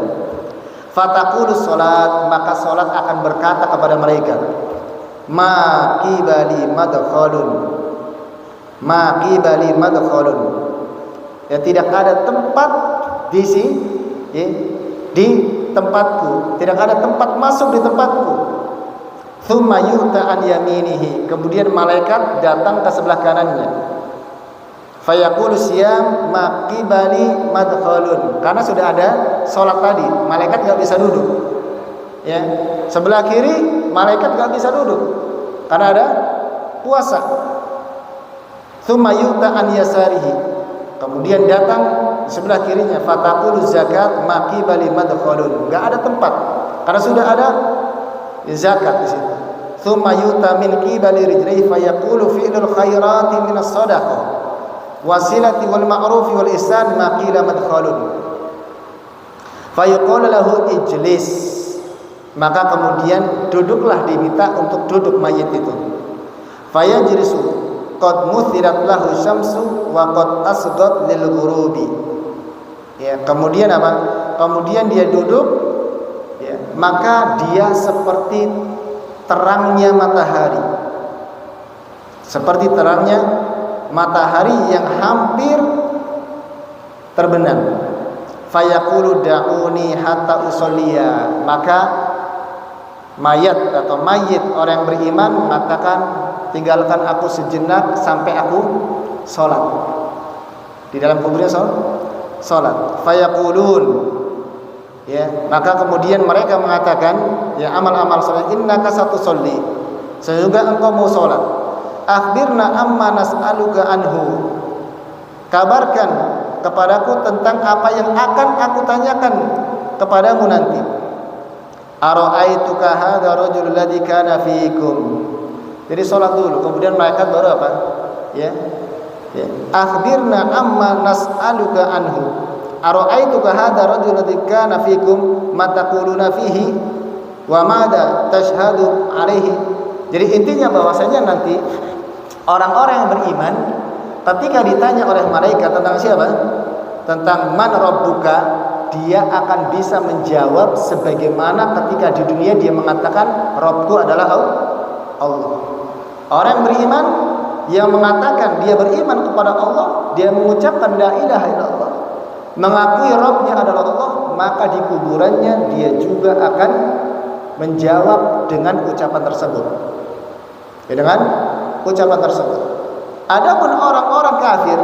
Fataqulu salat, maka salat akan berkata kepada malaikat, ma qibali madkhalun. Ma qibali madkhalun. Ya, tidak ada tempat di sini ya, di tempatku, tidak ada tempat masuk di tempatku. Tsumma yu'ta an yaminihi. Kemudian malaikat datang ke sebelah kanannya. Fayaqulu siyam ma qibali madkhalun. Karena sudah ada salat tadi, malaikat enggak bisa duduk. Ya, sebelah kiri malaikat enggak bisa duduk karena ada puasa. Tsumma yu'ta an yasarihi. Kemudian datang sebelah kirinya, fataqulu zakat maqibali madkhalun, enggak ada tempat karena sudah ada zakat di situ. Tsumma yuta min qibali rijlihi fayaqulu fi'lul khairati minas shadaqah wasilati wal ma'rufi wal ihsan maqila madkhalun. Fayaqulu lahu ijlis, maka kemudian duduklah, diminta untuk duduk mayit itu. Fayajlisu qad muthirat lahu syamsu wa qad asqat lil ghurubi. Ya, kemudian apa? Kemudian dia duduk, ya, maka dia seperti terangnya matahari. Seperti terangnya matahari yang hampir terbenam. Fayaqulu da'uni hatta usolliya, maka mayat atau mayit orang yang beriman mengatakan, tinggalkan aku sejenak sampai aku sholat. Di dalam kuburnya sholat. Fayaqulun, ya, maka kemudian mereka mengatakan, ya, amal-amal sholat, innaka satusolli, sesungguhnya engkau mau sholat. Akhbirna amma nas'aluka anhu, kabarkan kepadaku tentang apa yang akan aku tanyakan kepadamu nanti. Ara'aituka hadza rajul ladzi kana fiikum. Jadi sholat dulu, kemudian malaikat baru apa? Ya. Akhbirna amma nas'aluka anhu. Ara'aituka hadza rajul ladzi kana fiikum ma taquluna fihi wa madza tashhadu alaihi. Jadi intinya bahwasanya nanti orang-orang yang beriman ketika ditanya oleh malaikat tentang siapa? Tentang man rabbuka, dia akan bisa menjawab sebagaimana ketika di dunia dia mengatakan Rabbku adalah Allah. Orang yang beriman yang mengatakan dia beriman kepada Allah, dia mengucapkan la ilaha illallah, mengakui Rabbnya adalah Allah, maka di kuburannya dia juga akan menjawab dengan ucapan tersebut. Ya, dengan ucapan tersebut. Adapun orang-orang kafir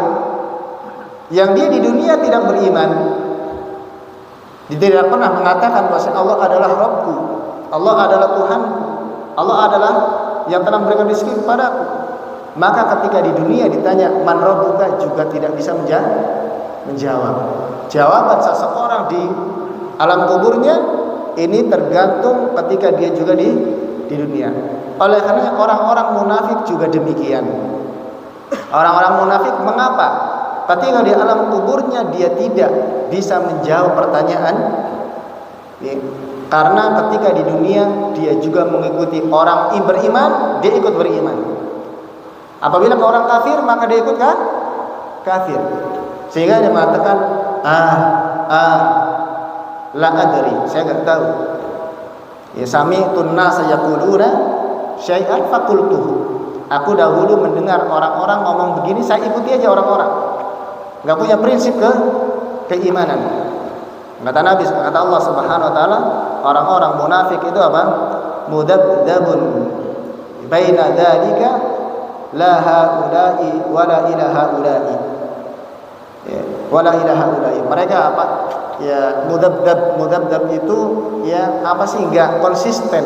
yang dia di dunia tidak beriman, dia tidak pernah mengatakan bahwa Allah adalah Rabbku, Allah adalah Tuhanku, Allah adalah yang telah memberikan rezeki kepadaku, maka ketika di dunia ditanya man rabbuka juga tidak bisa menjawab. Jawaban seseorang di alam kuburnya ini tergantung ketika dia juga di dunia. Oleh karena orang-orang munafik juga demikian. Orang-orang munafik mengapa? Ketika di alam kuburnya dia tidak bisa menjawab pertanyaan, ya, karena ketika di dunia dia juga mengikuti orang beriman, dia ikut beriman. Apabila ke orang kafir maka dia ikut kafir. Sehingga dia mengatakan la adri, saya enggak tahu. Ya, sami'tun nasa yaquluna syai'an faqultuhu. Aku dahulu mendengar orang-orang ngomong begini, saya ikuti aja orang-orang. Enggak punya prinsip keimanan. Kata Nabi, kata Allah Subhanahu wa taala, orang-orang munafik itu apa? Mudabdabun baina dzalika la haula'i wala ilaha ula'i. Ya, wala ilaha ula'i. Mereka apa? Ya, mudabdab itu ya apa sih, enggak konsisten.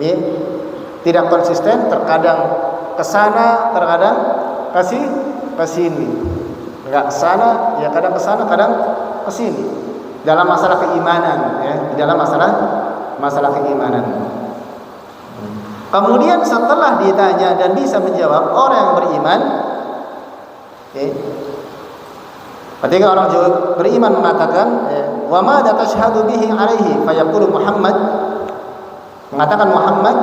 Ya. Tidak konsisten, terkadang ke sana, terkadang ke sini. Enggak ke sana, ya kadang ke sana, kadang ke sini. Dalam masalah keimanan, ya, dalam masalah keimanan. Kemudian setelah ditanya dan bisa menjawab orang yang beriman, ya, ketika orang beriman mengatakan, wa ma tashhadu bihi alaihi, fayaqulu Muhammad, mengatakan Muhammad,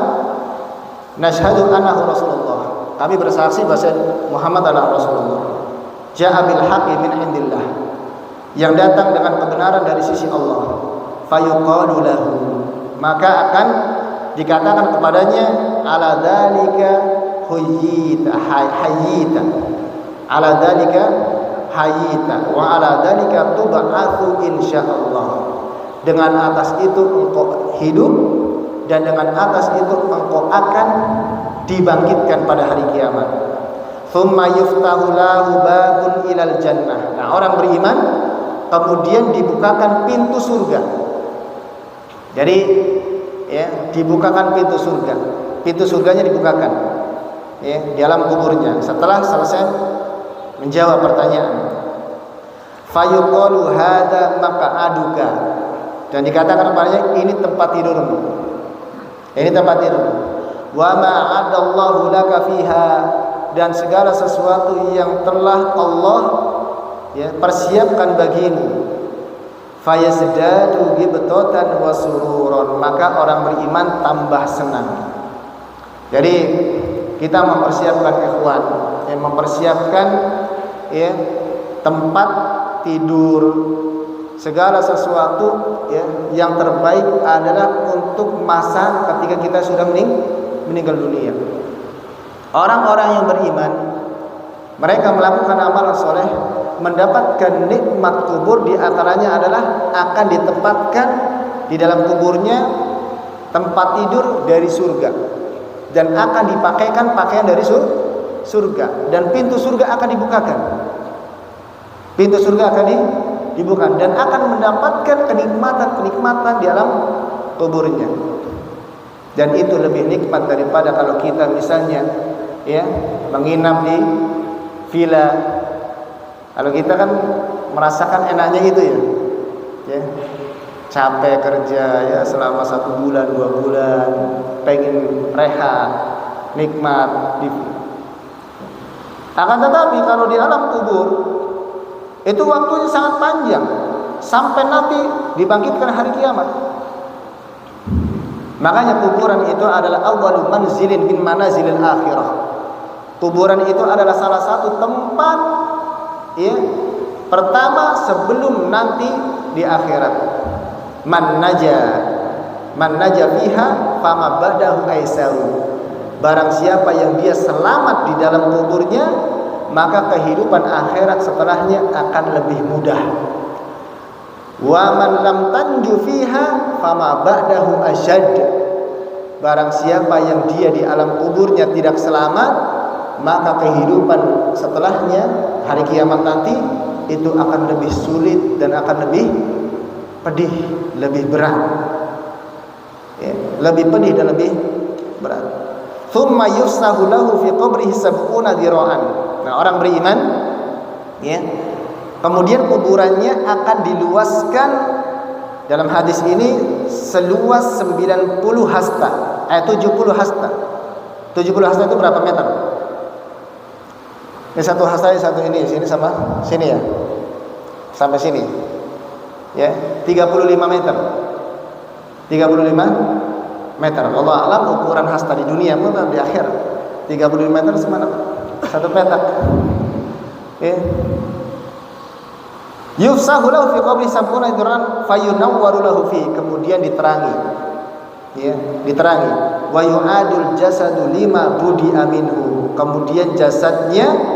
nashhadu annahu Rasulullah, kami bersaksi bahwa Muhammad adalah Rasulullah, ja'a bil haqqi min indillah, yang datang dengan kebenaran dari sisi Allah. Fayuqalu lahu, maka akan dikatakan kepadanya, ala dzalika hayyita, ala dzalika hayyita wa ala dzalika tub'atsu insyaallah. Dengan atas itu engkau hidup dan dengan atas itu engkau akan dibangkitkan pada hari kiamat. Tsumma yuftahu lahu babun ilal jannah. Nah, orang beriman kemudian dibukakan pintu surga. Jadi ya, dibukakan pintu surga. Pintu surganya dibukakan ya, di alam kuburnya setelah selesai menjawab pertanyaan. fayuqalu hadza maq'aduka, dan dikatakan kepadanya ini tempat tidurmu, ini tempat tidur. Wa ma 'adallahu laka fiha, dan segala sesuatu yang telah Allah persiapkan bagimu. Fayazdadu ghibtatan wa sururan, maka orang beriman tambah senang. Jadi kita mempersiapkan ikhwan, mempersiapkan tempat tidur, segala sesuatu yang terbaik adalah untuk masa ketika kita sudah meninggal dunia. Orang-orang yang beriman, mereka melakukan amalan soleh, mendapatkan nikmat kubur, di antaranya adalah akan ditempatkan di dalam kuburnya tempat tidur dari surga, dan akan dipakaikan pakaian dari surga, dan pintu surga akan dibukakan. Pintu surga akan dibuka, dan akan mendapatkan kenikmatan-kenikmatan di alam kuburnya. Dan itu lebih nikmat daripada kalau kita misalnya menginap di villa. Kalau kita kan merasakan enaknya itu capek kerja selama 1 bulan 2 bulan, pengen rehat, nikmat. Akan tetapi kalau di alam kubur itu waktunya sangat panjang, sampai nanti dibangkitkan hari kiamat. Makanya kuburan itu adalah awwalu manzilin min manazilil akhirah. Kuburan itu adalah salah satu tempat pertama sebelum nanti di akhirat. Man naja fiha fama ba'dahu aisaru. Barang siapa yang dia selamat di dalam kuburnya, maka kehidupan akhirat setelahnya akan lebih mudah. Wa man lam tanju fiha fama ba'dahu asyad. Barang siapa yang dia di alam kuburnya tidak selamat, maka kehidupan setelahnya hari kiamat nanti itu akan lebih sulit dan akan lebih pedih, lebih berat. Lebih pedih dan lebih berat. Thumma yufsahu lahu fi qabrihi sab'una dira'an. Nah, orang beriman kemudian kuburannya akan diluaskan, dalam hadis ini seluas 90 hasta, 70 hasta. 70 hasta itu berapa meter? Ini satu hasta, satu ini, sini sama sini ya. Sampai sini. 35 meter. 35 meter. Allah alam ukuran hasta di dunia maupun di akhir. 35 meter semana? Satu petak. Yufsahu lahu fi qabri sab'una idran fayunawwaru lahu fi, kemudian diterangi. Diterangi. Wa yu'adul jasadu lima budi'a minhu, kemudian jasadnya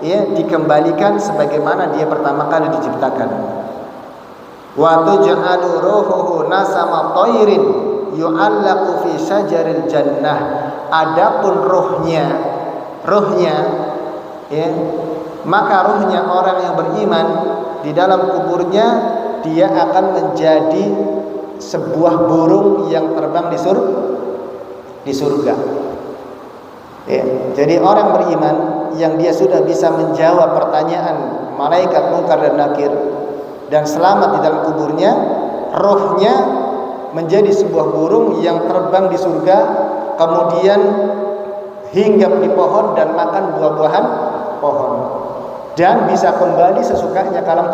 dikembalikan sebagaimana dia pertama kali diciptakan. Wa tuj'alu ruhuhu nasama thairin yu'allaqu fi syajaril jannah. Adapun ruhnya maka ruhnya orang yang beriman di dalam kuburnya, dia akan menjadi sebuah burung yang terbang di surga. Jadi orang beriman yang dia sudah bisa menjawab pertanyaan malaikat Munkar dan Nakir dan selamat di dalam kuburnya, rohnya menjadi sebuah burung yang terbang di surga, kemudian hinggap di pohon dan makan buah-buahan pohon, dan bisa kembali sesukanya ke alam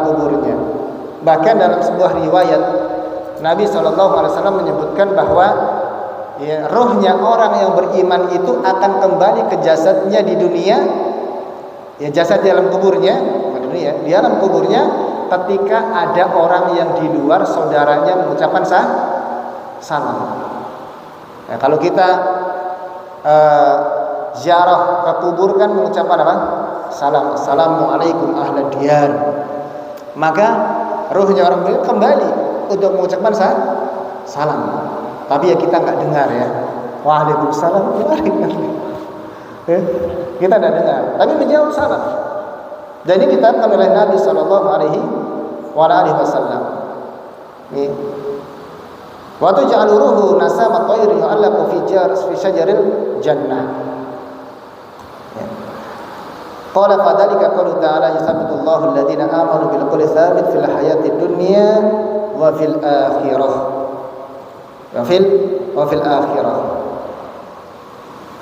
kuburnya. Bahkan dalam sebuah riwayat Nabi SAW menyebutkan bahwa rohnya orang yang beriman itu akan kembali ke jasadnya di dunia, jasad di alam kuburnya, di alam kuburnya, ketika ada orang yang di luar saudaranya mengucapkan salam. Kalau kita ziarah ke kubur kan mengucapkan apa? Salam. Assalamualaikum ahlad diyar. Maka ruhnya orang beriman kembali untuk mengucapkan salam. Tapi ya kita nggak dengar ya. Waalaikumsalam. Kita tidak dengar, tapi menjawab salam. Dan ini ditetapkan oleh Nabi Sallallahu Alaihi Wasallam. Wa tuj'alu ruhu nasama thairin yu'allaqu fi syajaril jannah. Qala fadzalika qaulu ta'ala yusabbitu Allahu alladziina aamanu bil qawli tsabit fil hayatid dunya wa fil akhirah. Wa fil akhirah.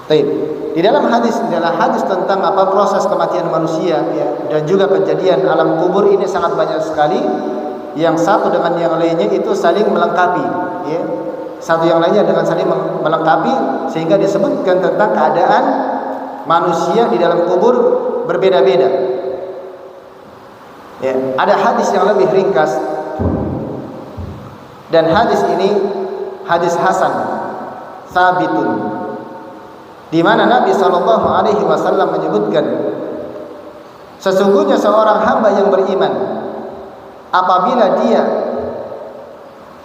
Baik. Di dalam hadis tentang apa proses kematian manusia ya, dan juga kejadian alam kubur ini sangat banyak sekali. Yang satu dengan yang lainnya itu saling melengkapi ya. Satu yang lainnya dengan saling melengkapi sehingga disebutkan tentang keadaan manusia di dalam kubur berbeda-beda. Ya, ada hadis yang lebih ringkas dan hadis ini hadis hasan sabitun, di mana Nabi SAW menyebutkan sesungguhnya seorang hamba yang beriman apabila dia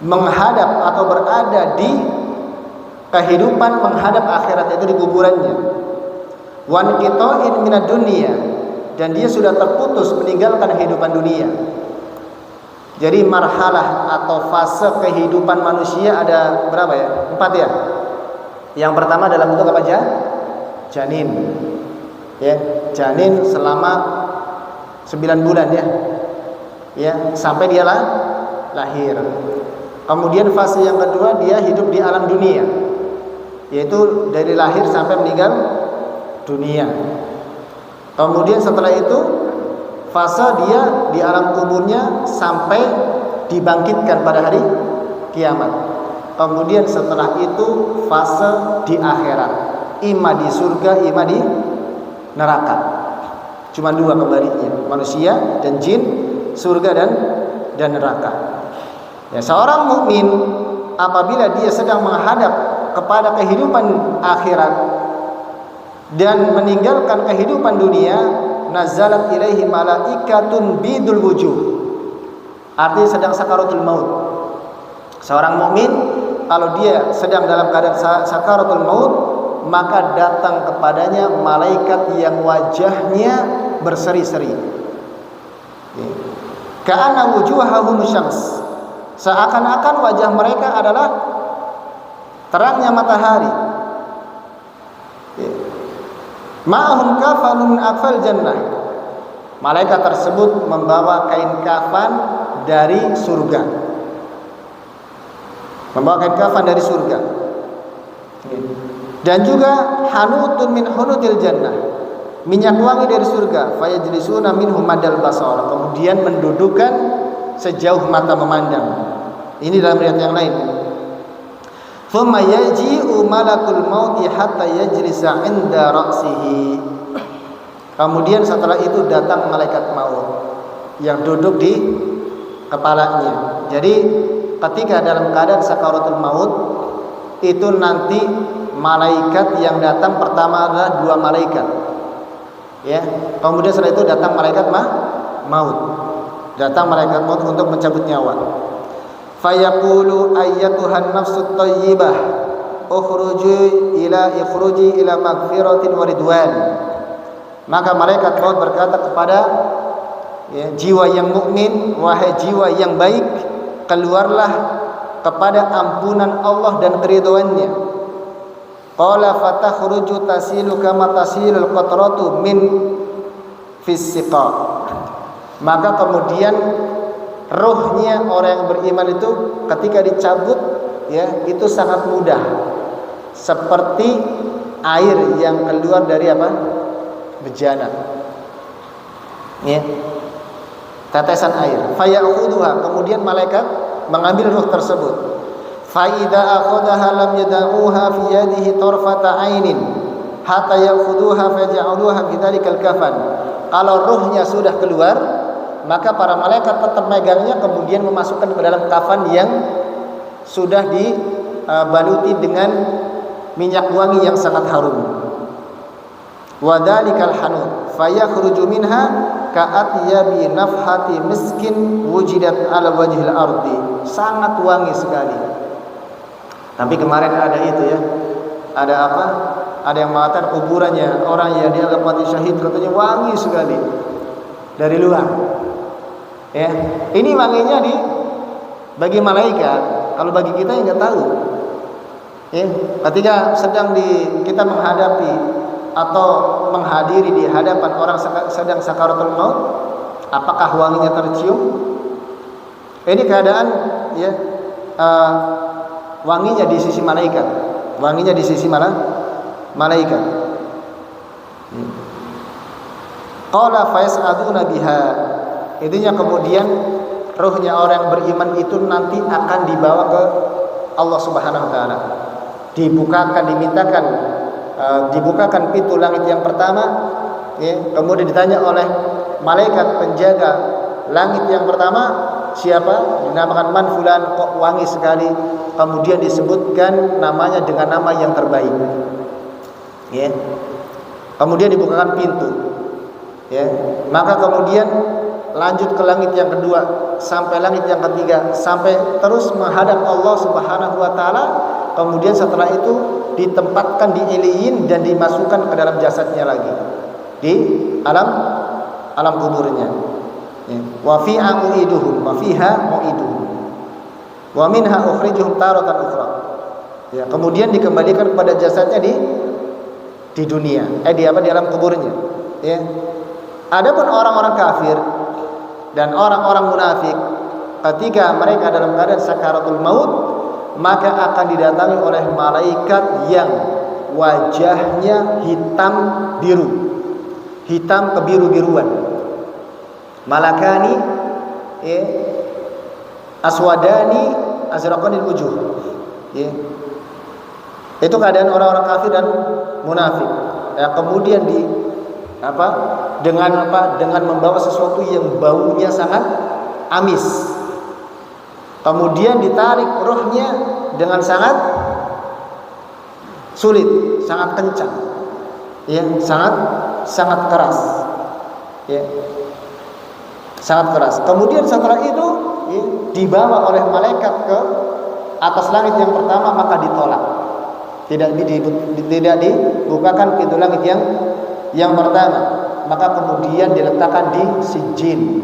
menghadap atau berada di kehidupan menghadap akhirat, itu di kuburannya, wan qita'in minad dunya, dan dia sudah terputus meninggalkan kehidupan dunia. Jadi marhalah atau fase kehidupan manusia ada berapa ya? 4 ya. Yang pertama dalam bentuk apa aja? Janin. Ya, janin selama 9 bulan ya. Ya, sampai dia lahir. Kemudian fase yang kedua dia hidup di alam dunia, yaitu dari lahir sampai meninggal dunia. Kemudian setelah itu fase dia di alam kuburnya sampai dibangkitkan pada hari kiamat. Kemudian setelah itu fase di akhirat, ima di surga, ima di neraka. Cuma 2 kembalinya, manusia dan jin, surga dan neraka. Ya, seorang mukmin apabila dia sedang menghadap kepada kehidupan akhirat dan meninggalkan kehidupan dunia, nazalat ilaihi malaikatun bidul wujuh. Artinya sedang sakaratul maut. Seorang mukmin kalau dia sedang dalam keadaan sakaratul maut, maka datang kepadanya malaikat yang wajahnya berseri-seri. Ka'anna wujuhahum syams. Seakan-akan wajah mereka adalah terangnya matahari. Ma'hum kafanun akfal jannah. Malaikat tersebut membawa kain kafan dari surga. Membawa kain kafan dari surga. Dan juga hanutun min hunutil jannah. Minyak wangi dari surga. Fayajlisuna minhum madal basar. Kemudian mendudukan sejauh mata memandang. Ini dalam riwayat yang lain. Thumma yaji'u malakul mauti hatta yajlisa 'inda ra'sihi. Kemudian setelah itu datang malaikat maut yang duduk di kepalanya. Jadi ketika dalam keadaan sakaratul maut itu nanti malaikat yang datang pertama adalah 2 malaikat. Ya. Kemudian setelah itu datang malaikat maut. Datang malaikat maut untuk mencabut nyawa. Fayaqulu ayyatuhan nafsut thayyibah ukhruji ila maghfiratin wa ridwan. Maka malaikat maut berkata kepada jiwa yang mukmin, wahai jiwa yang baik, keluarlah kepada ampunan Allah dan keridhoannya. Qala fatakhruju tasilu kama tasilul qatratu min fis siqa. Maka kemudian rohnya orang yang beriman itu ketika dicabut ya itu sangat mudah, seperti air yang keluar dari apa? Bejana. Ya. Tetesan air. Faya'khudhuha, kemudian malaikat mengambil ruh tersebut. Fa idza akhadhaha lam yad'uha fi yadihi tarfata 'ainin hatta ya'khudhuha faj'aluha fi dzalikal kafan. Kalau ruhnya sudah keluar, maka para malaikat tetap megangnya, kemudian memasukkan ke dalam kafan yang sudah dibaluti dengan minyak wangi yang sangat harum. Wa dzalikal hanut fayakhruju minha ka'atyabi nafhati miskin wujidat ala wajhil ardi. Sangat wangi sekali. Tapi kemarin ada itu ya. Ada apa? Ada yang mengatakan kuburannya orang yang dianggap mati syahid katanya wangi sekali dari luar. Ya, ini wanginya bagi malaikat, kalau bagi kita yang nggak tahu. Ya, ketika sedang kita menghadapi atau menghadiri di hadapan orang sedang sakaratul maut, apakah wanginya tercium? Ini keadaan ya, wanginya di sisi malaikat, wanginya di sisi malaikat. Qala fayas'aduna biha. Intinya kemudian ruhnya orang yang beriman itu nanti akan dibawa ke Allah Subhanahu wa taala. Dibukakan pintu langit yang pertama, ya, kemudian ditanya oleh malaikat penjaga langit yang pertama, siapa? Dinamakan man fulan, kok wangi sekali. Kemudian disebutkan namanya dengan nama yang terbaik. Ya. Kemudian dibukakan pintu. Ya. Maka kemudian lanjut ke langit yang kedua, sampai langit yang ketiga, sampai terus menghadap Allah Subhanahu wa taala. Kemudian setelah itu ditempatkan di iliyin dan dimasukkan ke dalam jasadnya lagi di alam kuburnya. Ya. Wa fiha uiduhum wa fiha uiduhum wa minha ukhrijuhum taratan ukhra. Ya, kemudian dikembalikan kepada jasadnya di dunia, di alam kuburnya. Ya. Adapun orang-orang kafir dan orang-orang munafik, ketika mereka dalam keadaan sakaratul maut, maka akan didatangi oleh malaikat yang wajahnya hitam biru, hitam kebiru-biruan. Malakani aswadani azraqanil wujuh. Ya. Itu keadaan orang-orang kafir dan munafik. Ya, kemudian dengan membawa sesuatu yang baunya sangat amis. Kemudian ditarik rohnya dengan sangat sulit, sangat kencang, ya, sangat keras, ya, sangat keras. Kemudian setelah itu, ya, dibawa oleh malaikat ke atas langit yang pertama, maka ditolak, tidak dibukakan pintu langit yang pertama, maka kemudian diletakkan di sijin,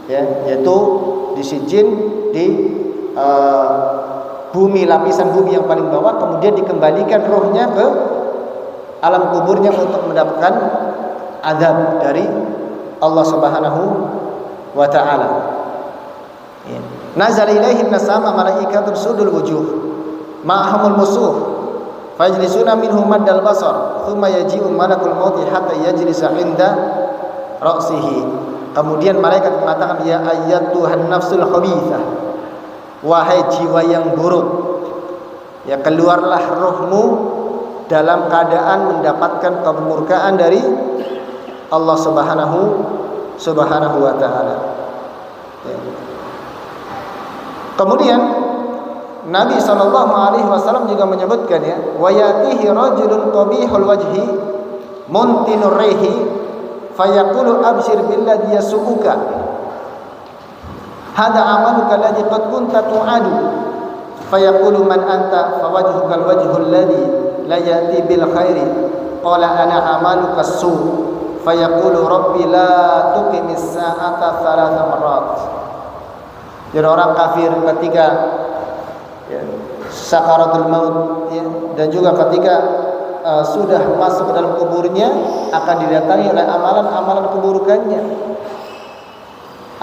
ya, yaitu di sijin, di bumi, lapisan bumi yang paling bawah. Kemudian dikembalikan rohnya ke alam kuburnya untuk mendapatkan azab dari Allah Subhanahu wa taala. Ya. Nazala ilaihim nasama malaikatun sudul wujuh ma'hamul musuh fajlisuna minhum maddal basar thumma yaji'u malakul maut hatta yajlisa 'inda ra'sihi. Kemudian malaikat mengatakan, ya ayyatuhan nafsul khabithah, wahai jiwa yang buruk, ya, keluarlah rohmu dalam keadaan mendapatkan kemurkaan dari Allah Subhanahu wa taala. Ya. Kemudian Nabi SAW juga menyebutkan, ya, wa yatihi rajulun qabihul wajhi muntinur rihi fayaqulu abshir billadhi yasu'uka hada amaluka alladhi qad kunta tu'adu fayaqulu man anta fawajhuka alwajhu alladhi la yati bil khairi qala ana amaluka as-su' fayaqulu rabbi la tuqimis sa'ata thalatha marrat. Jadi orang kafir ketika, ya, sakaratul maut, ya, dan juga ketika sudah masuk ke dalam kuburnya akan didatangi oleh amalan-amalan keburukannya.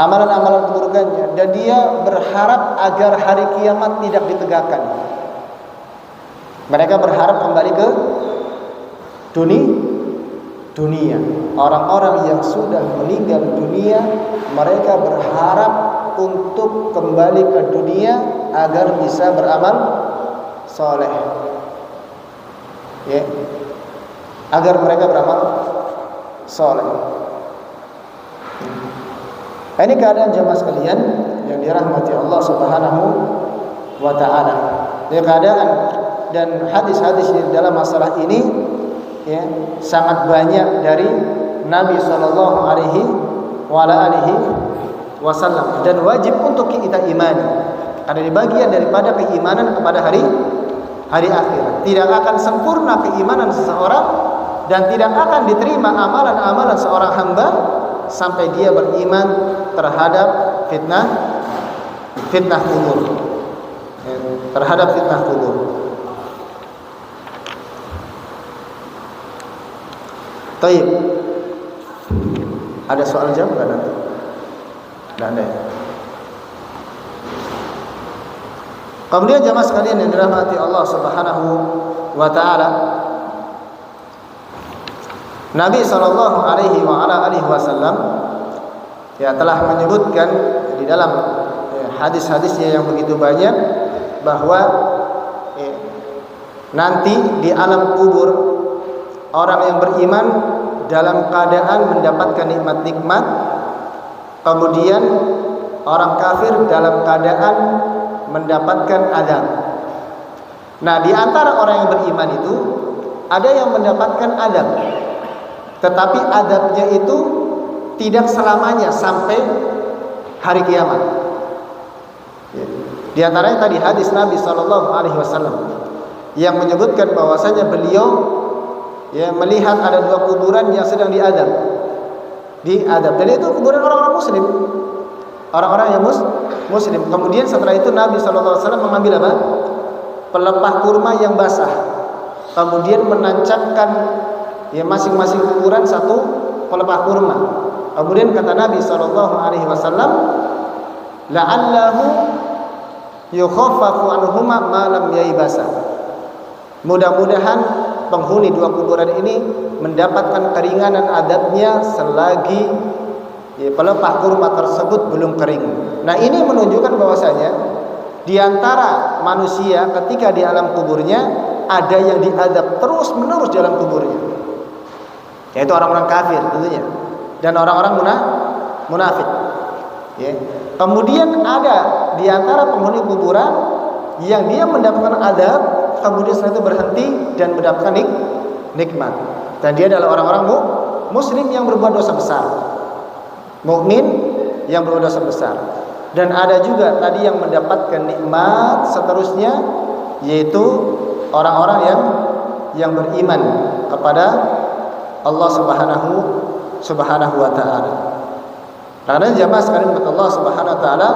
Amalan-amalan keburukannya, dan dia berharap agar hari kiamat tidak ditegakkan. Mereka berharap kembali ke dunia. Orang-orang yang sudah meninggal dunia, mereka berharap untuk kembali ke dunia agar bisa beramal soleh, ya, agar mereka beramal soleh. Ini keadaan jemaah sekalian yang dirahmati Allah Subhanahu wa taala. Ini keadaan dan hadis-hadis di dalam masalah ini, ya, sangat banyak dari Nabi sallallahu alaihi wasallam, dan wajib untuk kita imani. Karena ini bagian daripada keimanan kepada hari akhirat. Tidak akan sempurna keimanan seseorang dan tidak akan diterima amalan-amalan seorang hamba sampai dia beriman terhadap fitnah kubur, Taib. Ada soal jawab nggak nanti? Nggak ada. Kemudian jamaah sekalian yang dirahmati Allah Subhanahu wa taala, Nabi sallallahu alaihi wasallam telah menyebutkan di dalam hadis-hadisnya yang begitu banyak bahwa nanti di alam kubur orang yang beriman dalam keadaan mendapatkan nikmat-nikmat, kemudian orang kafir dalam keadaan mendapatkan azab. Nah, di antara orang yang beriman itu ada yang mendapatkan azab, tetapi azabnya itu tidak selamanya sampai hari kiamat. Di antaranya tadi hadis Nabi SAW yang menyebutkan bahwasanya beliau melihat ada 2 kuburan yang sedang diadab. Dan itu kuburan orang-orang muslim. Orang-orang yang muslim. Kemudian setelah itu Nabi SAW mengambil apa? Pelepah kurma yang basah. Kemudian menancapkan masing-masing kuburan satu pelepah kurma. Kemudian kata Nabi SAW, la'allahu yukhaffafu anhuma ma lam yaibasa. Mudah-mudahan penghuni 2 kuburan ini mendapatkan keringanan adabnya selagi pelepah kurma tersebut belum kering. Nah, ini menunjukkan bahwasanya di antara manusia ketika di alam kuburnya ada yang diadab terus-menerus dalam kuburnya, yaitu orang-orang kafir tentunya dan orang-orang munafik. Kemudian ada di antara penghuni kuburan yang dia mendapatkan adab, kemudian setelah itu berhenti dan mendapatkan nikmat. Dan dia adalah orang-orang muslim yang berbuat dosa besar, mukmin yang berbuat dosa besar. Dan ada juga tadi yang mendapatkan nikmat seterusnya, yaitu orang-orang yang beriman kepada Allah Subhanahu wa taala. Karena jamaah sekalian Allah Subhanahu wa taala,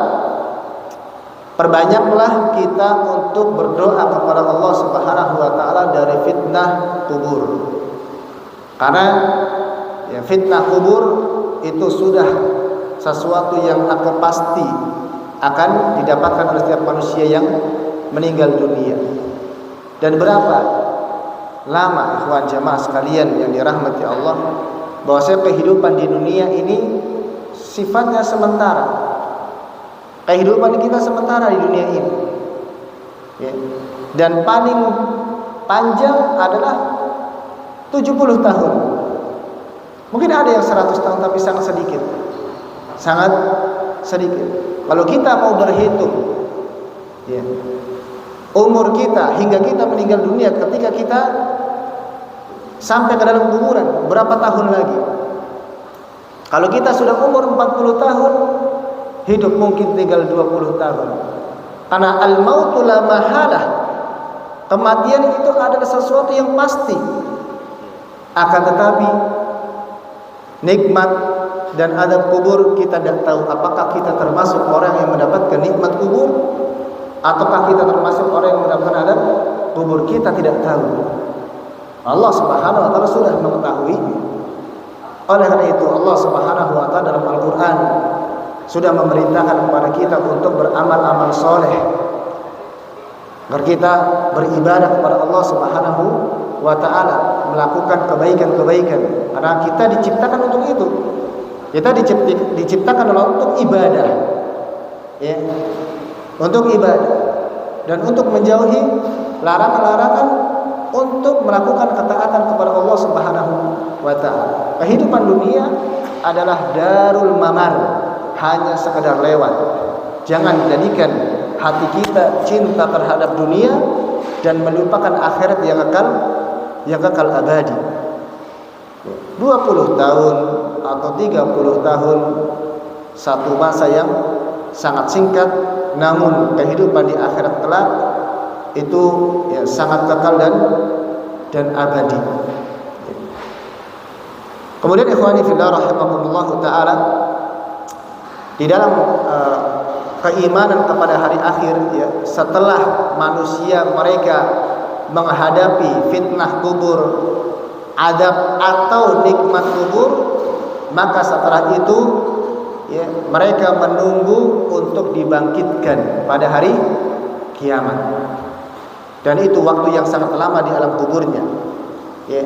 perbanyaklah kita untuk berdoa kepada Allah Subhanahu wa taala dari fitnah kubur. Karena fitnah kubur itu sudah sesuatu yang akan pasti akan didapatkan oleh setiap manusia yang meninggal dunia. Dan berapa lama ikhwan jamaah sekalian yang dirahmati Allah, bahwasanya kehidupan di dunia ini sifatnya sementara. Kehidupan kita sementara di dunia ini. Dan paling panjang adalah 70 tahun. Mungkin ada yang 100 tahun tapi sangat sedikit. Sangat sedikit. Kalau kita mau berhitung umur kita hingga kita meninggal dunia, ketika kita sampai ke dalam kuburan, berapa tahun lagi? Kalau kita sudah umur 40 tahun, hidup mungkin tinggal 20 tahun. Karena al-mautu la mahalah, kematian itu adalah sesuatu yang pasti. Akan tetapi nikmat dan adab kubur kita tidak tahu. Apakah kita termasuk orang yang mendapatkan nikmat kubur, ataukah kita termasuk orang yang mendapatkan adab kubur? Kita tidak tahu. Allah Subhanahu wa taala sudah mengetahui. Oleh karena itu Allah Subhanahu wa taala dalam Al-Qur'an sudah memerintahkan kepada kita untuk beramal-amal soleh, agar kita beribadah kepada Allah Subhanahu wa taala, melakukan kebaikan-kebaikan. Karena kita diciptakan untuk itu. Kita diciptakan untuk ibadah, untuk ibadah dan untuk menjauhi larangan-larangan, untuk melakukan ketaatan kepada Allah Subhanahu wa taala. Kehidupan dunia adalah darul mamar, hanya sekedar lewat. Jangan jadikan hati kita cinta terhadap dunia dan melupakan akhirat yang kekal abadi. 20 tahun atau 30 tahun, satu masa yang sangat singkat, namun kehidupan di akhirat kelak itu sangat kekal dan abadi. Kemudian ikhwani fillah rahimakumullah taala, di dalam keimanan kepada hari akhir, setelah manusia mereka menghadapi fitnah kubur, adab atau nikmat kubur, maka setelah itu ya, mereka menunggu untuk dibangkitkan pada hari kiamat. Dan itu waktu yang sangat lama di alam kuburnya. Ya.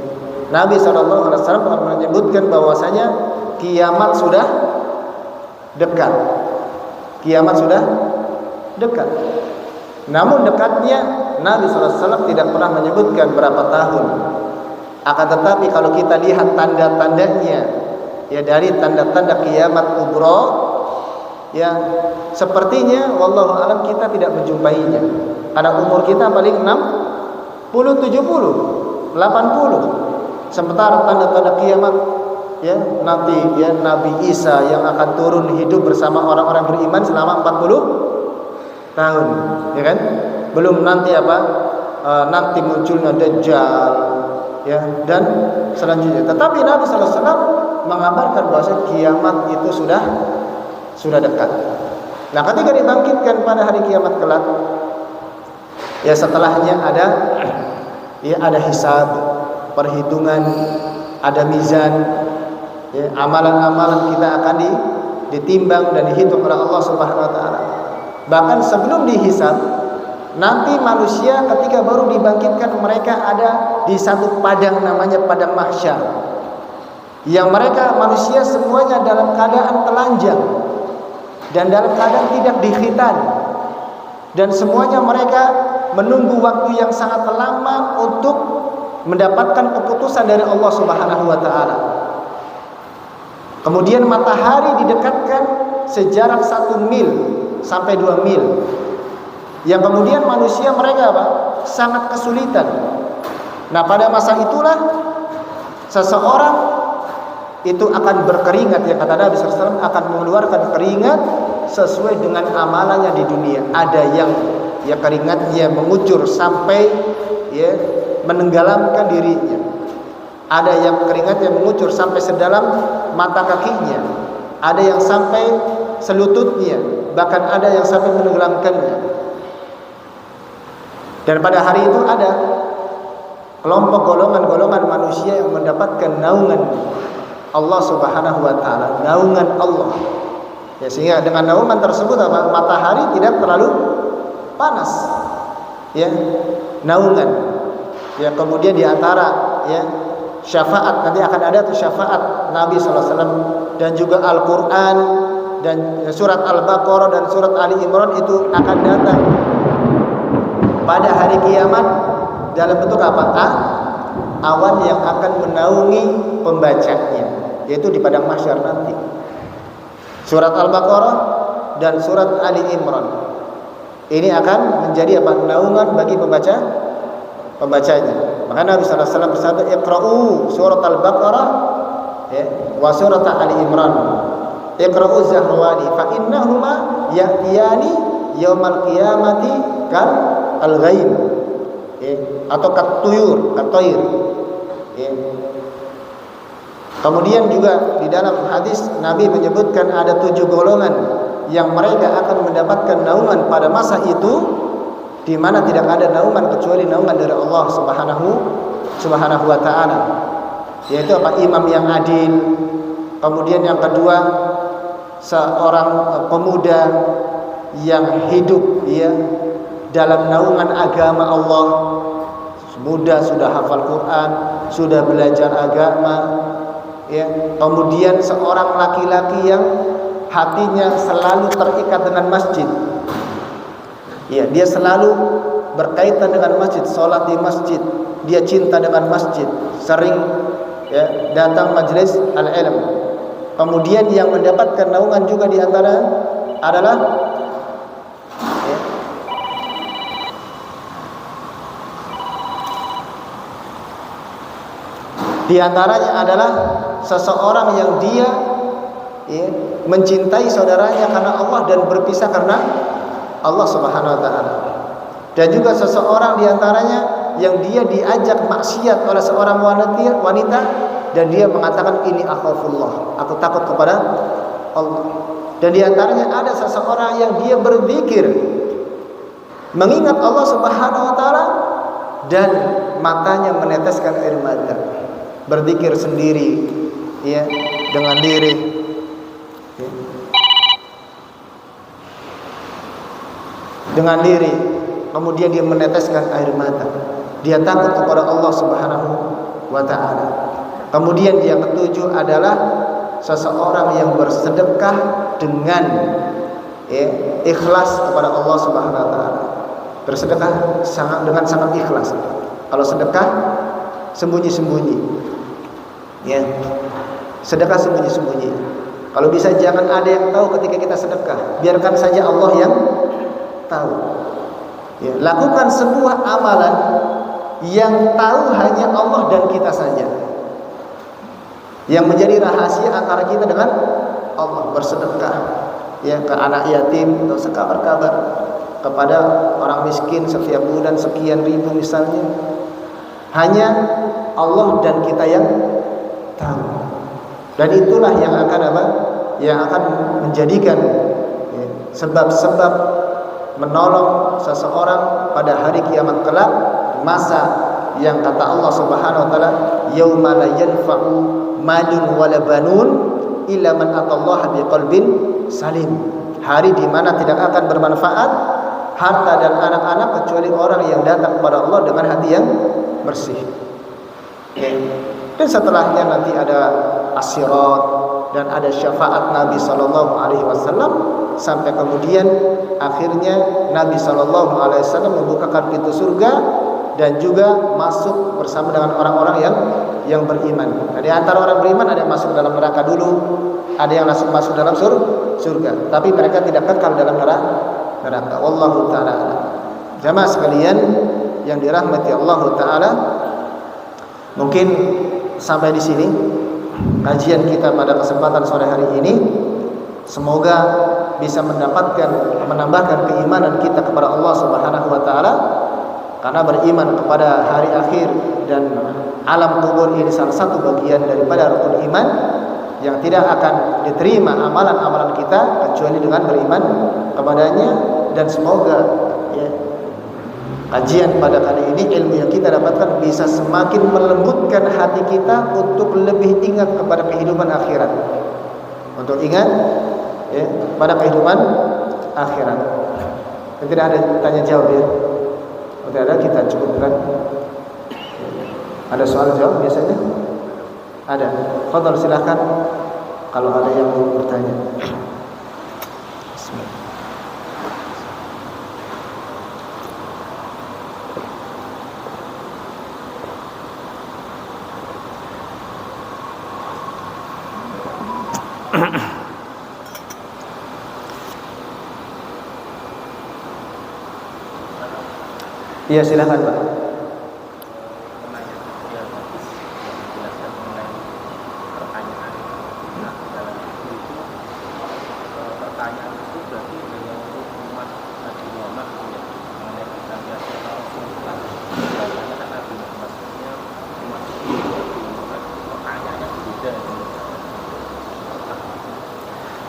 Nabi SAW menyebutkan bahwasanya kiamat sudah dekat. Kiamat sudah dekat. Namun dekatnya Nabi SAW tidak pernah menyebutkan berapa tahun. Akan tetapi kalau kita lihat tanda-tandanya, ya dari tanda-tanda kiamat kubra, ya sepertinya wallahu alam kita tidak menjumpainya. Karena umur kita paling 60, 70, 80. Sementara tanda-tanda kiamat ya nanti ya Nabi Isa yang akan turun hidup bersama orang-orang beriman selama 40 tahun, ya kan? Belum nanti nanti munculnya Dajjal, ya dan selanjutnya. Tetapi Nabi sallallahu alaihi wasallam mengabarkan bahwa kiamat itu sudah dekat. Nah, ketika dibangkitkan pada hari kiamat kelak, ya setelahnya ada hisab, perhitungan, ada mizan, ya, amalan-amalan kita akan ditimbang dan dihitung oleh Allah Subhanahu wa taala. Bahkan sebelum dihisab, nanti manusia ketika baru dibangkitkan, mereka ada di satu padang namanya padang mahsyar. Yang mereka manusia semuanya dalam keadaan telanjang dan dalam keadaan tidak dikhitan. Dan semuanya mereka menunggu waktu yang sangat lama untuk mendapatkan keputusan dari Allah Subhanahu wa taala. Kemudian matahari didekatkan sejarak 1 mil sampai 2 mil. Yang kemudian manusia mereka sangat kesulitan. Nah, pada masa itulah seseorang itu akan berkeringat, ya kata Nabi SAW, akan mengeluarkan keringat sesuai dengan amalannya di dunia. Ada yang ya keringatnya mengucur sampai ya menenggelamkan dirinya. Ada yang keringatnya mengucur sampai sedalam mata kakinya. Ada yang sampai selututnya, bahkan ada yang sampai menenggelamkannya. Dan pada hari itu ada kelompok golongan-golongan manusia yang mendapatkan naungan Allah Subhanahu wa taala, naungan Allah. Ya, sehingga dengan naungan tersebut matahari tidak terlalu panas. Ya, naungan. Ya, kemudian di antara ya syafaat, nanti akan ada tuh syafaat Nabi sallallahu alaihi wasallam dan juga Al-Qur'an dan surat Al-Baqarah dan surat Ali Imran itu akan datang pada hari kiamat dalam bentuk apa? Awan yang akan menaungi pembacanya, yaitu di padang mahsyar nanti. Surat Al-Baqarah dan surat Ali Imran ini akan menjadi naungan bagi pembacanya. Maka Nabi sallallahu alaihi wasallam bersabda, "Iqra'u surat Al-Baqarah ya, wa surat Ali Imran. Iqra'u zahwani fa innahuma ya'tiyani yaumal qiyamati kal al-ghaib." Ya, atau katuyur. Ya. Kemudian juga di dalam hadis Nabi menyebutkan ada 7 golongan yang mereka akan mendapatkan naungan pada masa itu, di mana tidak ada naungan kecuali naungan dari Allah Subhanahu wa taala. Yaitu imam yang adil. Kemudian yang kedua, seorang pemuda yang hidup ya dalam naungan agama Allah. Muda sudah hafal Quran, sudah belajar agama, ya. Kemudian seorang laki-laki yang hatinya selalu terikat dengan masjid. Ya, dia selalu berkaitan dengan masjid, sholat di masjid, dia cinta dengan masjid, sering ya datang majelis al-ilm. Kemudian yang mendapatkan naungan juga di antara adalah ya, di antaranya adalah seseorang yang dia ya, mencintai saudaranya karena Allah dan berpisah karena Allah Subhanahu wa taala. Dan juga seseorang di antaranya yang dia diajak maksiat oleh seorang wanita dan dia mengatakan ini akhafullah, aku takut kepada Allah. Dan di antaranya ada seseorang yang dia berzikir mengingat Allah Subhanahu wa taala dan matanya meneteskan air mata. berzikir sendiri, ya, dengan diri, ya. Dengan diri, kemudian dia meneteskan air mata. Dia takut kepada Allah Subhanahu wa taala. Kemudian yang ketujuh adalah seseorang yang bersedekah dengan, ya, ikhlas kepada Allah Subhanahu wa taala. Bersedekah dengan sangat ikhlas. Kalau sedekah sembunyi-sembunyi, ya, sedekah sembunyi-sembunyi. Kalau bisa jangan ada yang tahu ketika kita sedekah. Biarkan saja Allah yang tahu. Ya, lakukan sebuah amalan yang tahu hanya Allah dan kita saja. Yang menjadi rahasia antara kita dengan Allah. Bersedekah, ya, ke anak yatim atau sekabar-kabar, kepada orang miskin setiap bulan sekian ribu misalnya. Hanya Allah dan kita yang tahu. Dan itulah yang akan apa? Yang akan menjadikan, ya, sebab-sebab menolong seseorang pada hari kiamat kelak, masa yang kata Allah Subhanahu wa taala, yauma la yanfa'u malun wala banun illa man atallaha biqalbin salim. Hari di mana tidak akan bermanfaat harta dan anak-anak kecuali orang yang datang kepada Allah dengan hati yang bersih. Okay. Dan setelahnya nanti ada as-sirat dan ada syafaat Nabi sallallahu alaihi wasallam, sampai kemudian akhirnya Nabi sallallahu alaihi wasallam membukakan pintu surga dan juga masuk bersama dengan orang-orang yang beriman. Nah, di antara orang beriman ada yang masuk dalam neraka dulu, ada yang masuk dalam surga, tapi mereka tidak kekal dalam neraka. Wallahu taala. Jamaah sekalian yang dirahmati Allah taala, mungkin sampai di sini kajian kita pada kesempatan sore hari ini. Semoga bisa menambahkan keimanan kita kepada Allah Subhanahu wa taala, karena beriman kepada hari akhir dan alam kubur ini salah satu bagian daripada rukun iman yang tidak akan diterima amalan-amalan kita kecuali dengan beriman kepadanya. Dan semoga, ya, kajian pada kali ini, ilmu yang kita dapatkan bisa semakin melembutkan hati kita untuk lebih ingat kepada kehidupan akhirat, untuk ingat, ya, pada kehidupan akhirat. Tidak ada tanya jawab, ya. Tidak ada, kita cukupkan. Ada soal jawab biasanya? Ada. Fadhal, silakan kalau ada yang mau bertanya. Bismillah. Iya, silakan Pak.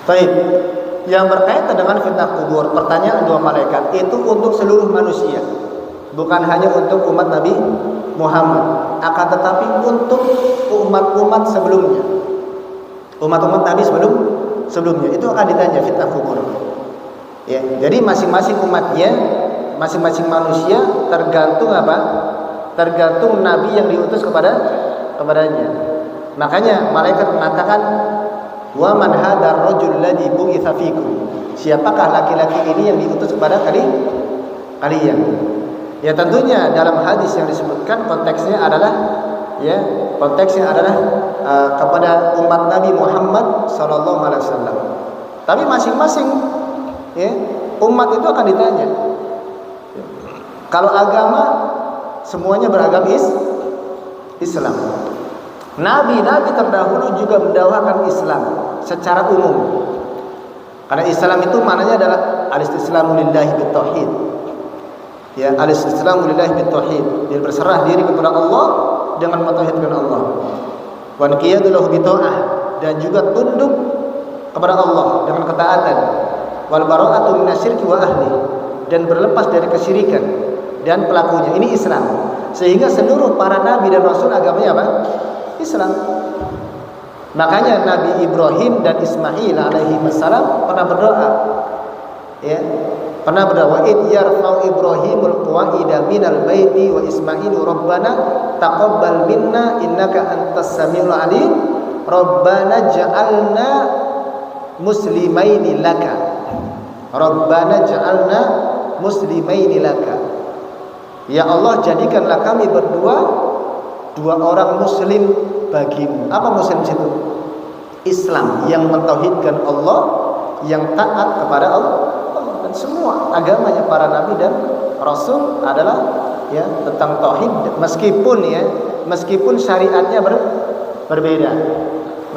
Baik, yang berkaitan dengan fitnah kubur, pertanyaan dua malaikat itu untuk seluruh manusia, bukan hanya untuk umat Nabi Muhammad, akan tetapi untuk umat-umat sebelumnya, umat-umat Nabi sebelumnya itu akan ditanya fitnah kubur. Ya, jadi masing-masing umatnya, masing-masing manusia tergantung apa? Tergantung Nabi yang diutus kepadanya. Makanya malaikat mengatakan, wa man hadzal rajul ladzi bu'itsa fikum. Siapakah laki-laki ini yang diutus kepada kalian? Ya, tentunya dalam hadis yang disebutkan konteksnya adalah, ya, kepada umat Nabi Muhammad sallallahu alaihi wasallam. Tapi masing-masing, ya, umat itu akan ditanya. Kalau agama semuanya beragama Islam. Nabi-nabi terdahulu juga mendakwakan Islam secara umum. Karena Islam itu maknanya adalah al-istislamu lillahi bitauhid. Ya, al-istislamu lillahi bitauhid. Dia berserah diri kepada Allah dengan mentauhidkan Allah. Wa qiyadu lahu bita'ah, dan juga tunduk kepada Allah dengan ketaatan. Wal bara'atu minasyirki wa ahli, dan berlepas dari kesyirikan dan pelakunya. Ini Islam. Sehingga seluruh para nabi dan rasul agamanya apa? Islam. Makanya Nabi Ibrahim dan Ismail alaihi wassalam pernah berdoa, ya, pernah berdoa, id yarfa'u Ibrahimul qawaida minal baiti wa Ismailu rabbana taqabbal minna innaka antas samiul alim rabbana ja'alna muslimaini laka rabbana ja'alna muslimaini laka. Ya Allah, jadikanlah kami berdua dua orang muslim bagimu. Apa muslim itu? Islam, yang mentauhidkan Allah, yang taat kepada Allah. Dan semua agamanya para nabi dan rasul adalah ya tentang tauhid, meskipun syariatnya berbeda.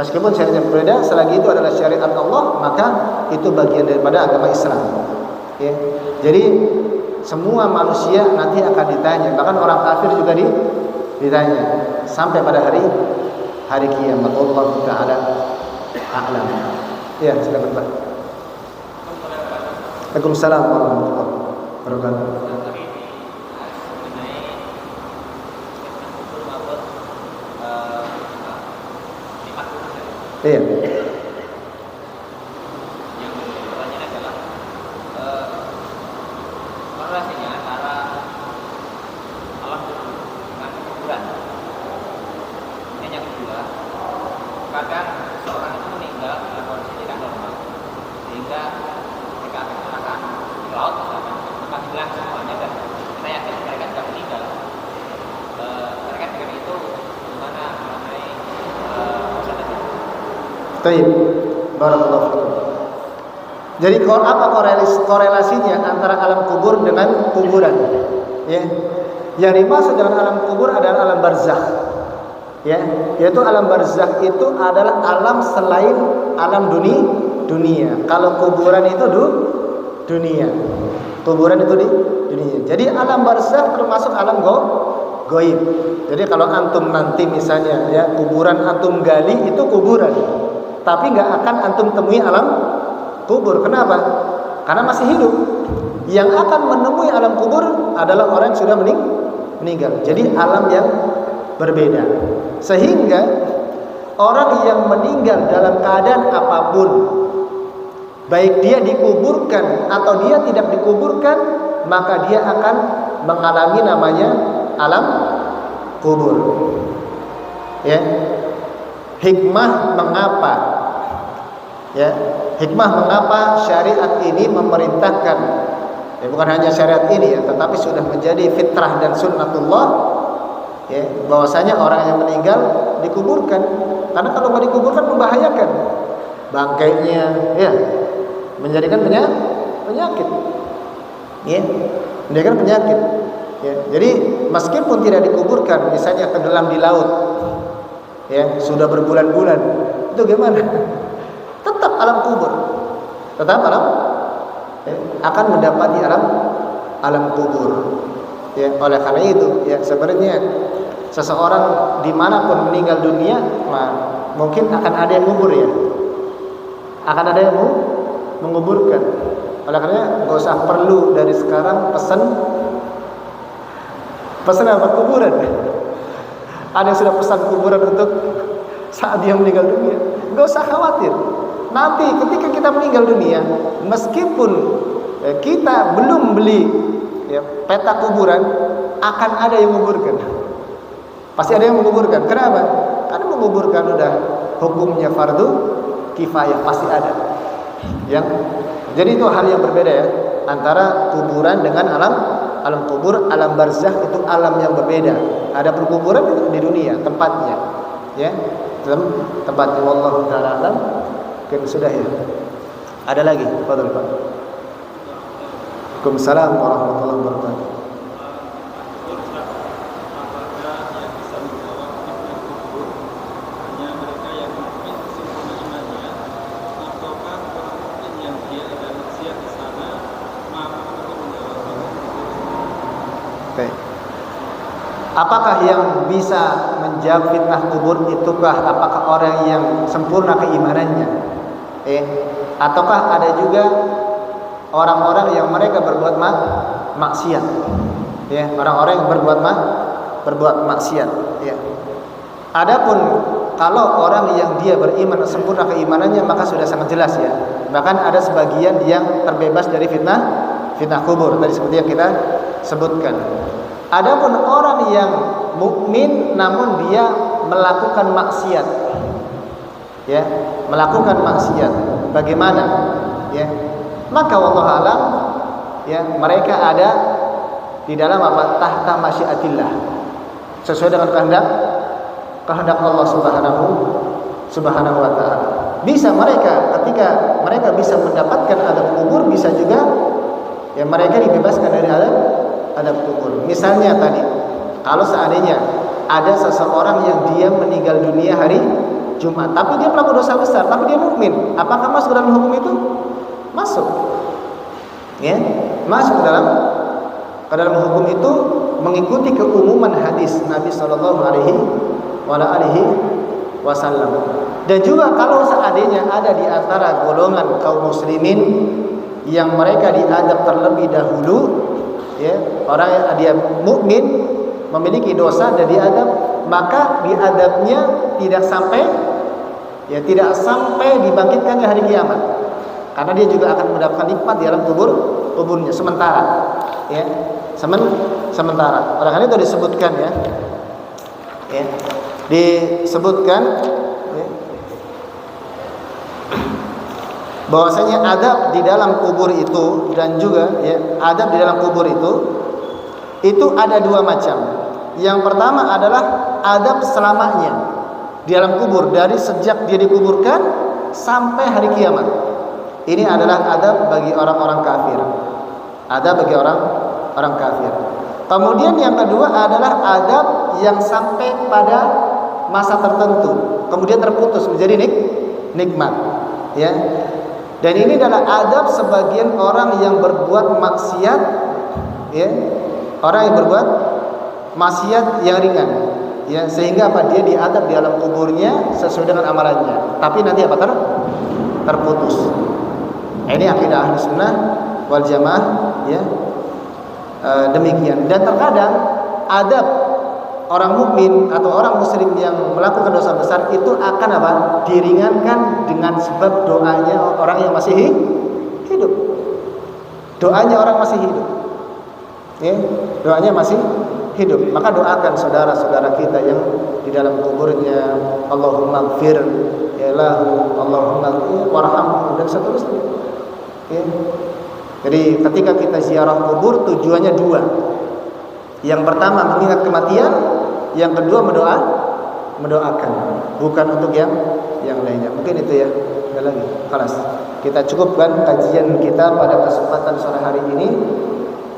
Meskipun syariatnya berbeda, selagi itu adalah syariat Allah, maka itu bagian daripada agama Islam. Ya. Jadi semua manusia nanti akan ditanya, bahkan orang kafir juga ditanya sampai pada hari kiamat. Allah Taala a'lam. Ya, silakan Pak. Waalaikumsalam warahmatullahi wabarakatuh. Iya. Yang pertanyaan adalah korelasinya antara alam dengan kuburan. Yang kedua, kadang seorang itu meninggal dalam kondisi tidak normal, sehingga ketika ada kecelakaan di laut misalkan, maka hilang semuanya dan kita yakin mereka tidak meninggal. Terkait dengan itu, gimana mengenai proses itu? Baik, barakallahu fikum. Jadi apa korelasinya antara alam kubur dengan kuburan? Ya. Yang dimaksud dengan alam kubur adalah alam barzakh. Ya, yaitu alam barzakh itu adalah alam selain alam dunia. Kalau kuburan itu dunia. Kuburan itu di dunia. Jadi alam barzakh termasuk alam gaib. Jadi kalau antum nanti misalnya ya kuburan antum gali itu kuburan. Tapi nggak akan antum temui alam kubur. Kenapa? Karena masih hidup. Yang akan menemui alam kubur adalah orang yang sudah meninggal. Jadi alam yang berbeda. Sehingga orang yang meninggal dalam keadaan apapun, baik dia dikuburkan atau dia tidak dikuburkan, maka dia akan mengalami namanya alam kubur. Ya. Hikmah mengapa? Ya, hikmah mengapa syariat ini memerintahkan, ya bukan hanya syariat ini ya, tetapi sudah menjadi fitrah dan sunnatullah, ya, bahwasanya orang yang meninggal dikuburkan. Karena kalau nggak dikuburkan membahayakan, bangkainya, ya, menjadikan penyakit, ya, menjadikan penyakit. Ya, jadi meskipun tidak dikuburkan, misalnya tenggelam di laut, ya, sudah berbulan-bulan, itu gimana? Tetap alam kubur, tetap alam, ya, akan mendapati alam kubur. Ya, oleh karena itu, ya sebenarnya seseorang dimanapun meninggal dunia, mungkin akan ada yang ngubur ya, akan ada yang menguburkan. Oleh karena nggak usah perlu dari sekarang pesan apa kuburan. Ada yang sudah pesan kuburan untuk saat dia meninggal dunia. Nggak usah khawatir. Nanti ketika kita meninggal dunia, meskipun kita belum beli ya, peta kuburan, akan ada yang menguburkan. Pasti ada yang menguburkan. Kenapa? Karena menguburkan udah hukumnya fardu kifayah, pasti ada. Jadi itu hal yang berbeda ya, antara kuburan dengan alam kubur. Alam barzakh itu alam yang berbeda. Ada perkuburan di dunia tempatnya, ya, tempatnya. Wallahu ta'ala alam. Mungkin sudah ya. Ada lagi? Fadhil Pak. Waalaikumsalam warahmatullahi wabarakatuh. Apakah yang bisa menjawab fitnah kubur itukah apakah orang yang sempurna keimanannya? Ataukah ada juga orang-orang yang mereka berbuat maksiat? Ya, orang-orang yang berbuat maksiat, ya. Adapun kalau orang yang dia beriman sempurna keimanannya, maka sudah sangat jelas ya. Bahkan ada sebagian yang terbebas dari fitnah kubur tadi seperti yang kita sebutkan. Adapun orang yang mukmin namun dia melakukan maksiat, ya, melakukan maksiat, bagaimana? Ya, maka wallahu alam, ya, mereka ada di dalam apa? Tahta masyiatillah, sesuai dengan kehendak Allah Subhanahu wa taala. Bisa mereka ketika mereka bisa mendapatkan azab kubur, bisa juga ya mereka dibebaskan dari azab kubur. Misalnya tadi, kalau seandainya ada seseorang yang dia meninggal dunia hari Jumat, tapi dia pelaku dosa besar, tapi dia mukmin, apakah masuk dalam hukum itu? Masuk. Ya, masuk ke dalam hukum itu, mengikuti keumuman hadis Nabi sallallahu alaihi wasallam. Dan juga kalau seandainya ada di antara golongan kaum muslimin yang mereka diadab terlebih dahulu, ya, orang yang dia mukmin memiliki dosa dan diadab, maka diadabnya tidak sampai dibangkitkannya hari kiamat, karena dia juga akan mendapatkan nikmat di alam kuburnya sementara, ya, sementara. Oleh karena itu disebutkan, ya, disebutkan, ya, bahwasanya adab di dalam kubur itu, dan juga, ya, adab di dalam kubur itu ada dua macam. Yang pertama adalah adab selamanya di dalam kubur, dari sejak dia dikuburkan sampai hari kiamat. Ini adalah adab bagi orang-orang kafir. Adab bagi orang kafir. Kemudian yang kedua adalah adab yang sampai pada masa tertentu, kemudian terputus menjadi nikmat, ya. Dan ini adalah adab sebagian orang yang berbuat maksiat, ya, orang yang berbuat maksiat yang ringan, ya, sehingga apa, dia diadab di alam kuburnya sesuai dengan amalannya, tapi nanti apa, terputus. Ini akidah Ahlus Sunnah wal Jamaah, ya, demikian. Dan terkadang adab orang mukmin atau orang muslim yang melakukan dosa besar itu akan apa, diringankan dengan sebab doanya orang yang masih hidup. Doanya orang masih hidup, ya, doanya masih hidup. Maka doakan saudara-saudara kita yang di dalam kuburnya, Allahumma gfir ya lahu, Allahumma warhamhu, dan seterusnya, ya. Jadi ketika kita ziarah kubur tujuannya dua. Yang pertama mengingat kematian, yang kedua mendoakan, bukan untuk yang lainnya. Mungkin itu, ya. Ada lagi. Kelas. Kita cukupkan kajian kita pada kesempatan sore hari ini.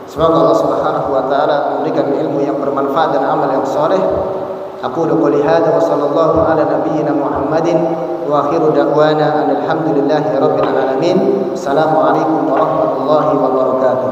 Semoga Allah Subhanahu wa taala memberikan ilmu yang bermanfaat dan amal yang saleh. Aqulu qouli hadza wa sallallahu ala nabiyyina Muhammadin wa akhiru da'wana alhamdulillahi rabbil alamin. Assalamualaikum warahmatullahi wabarakatuh.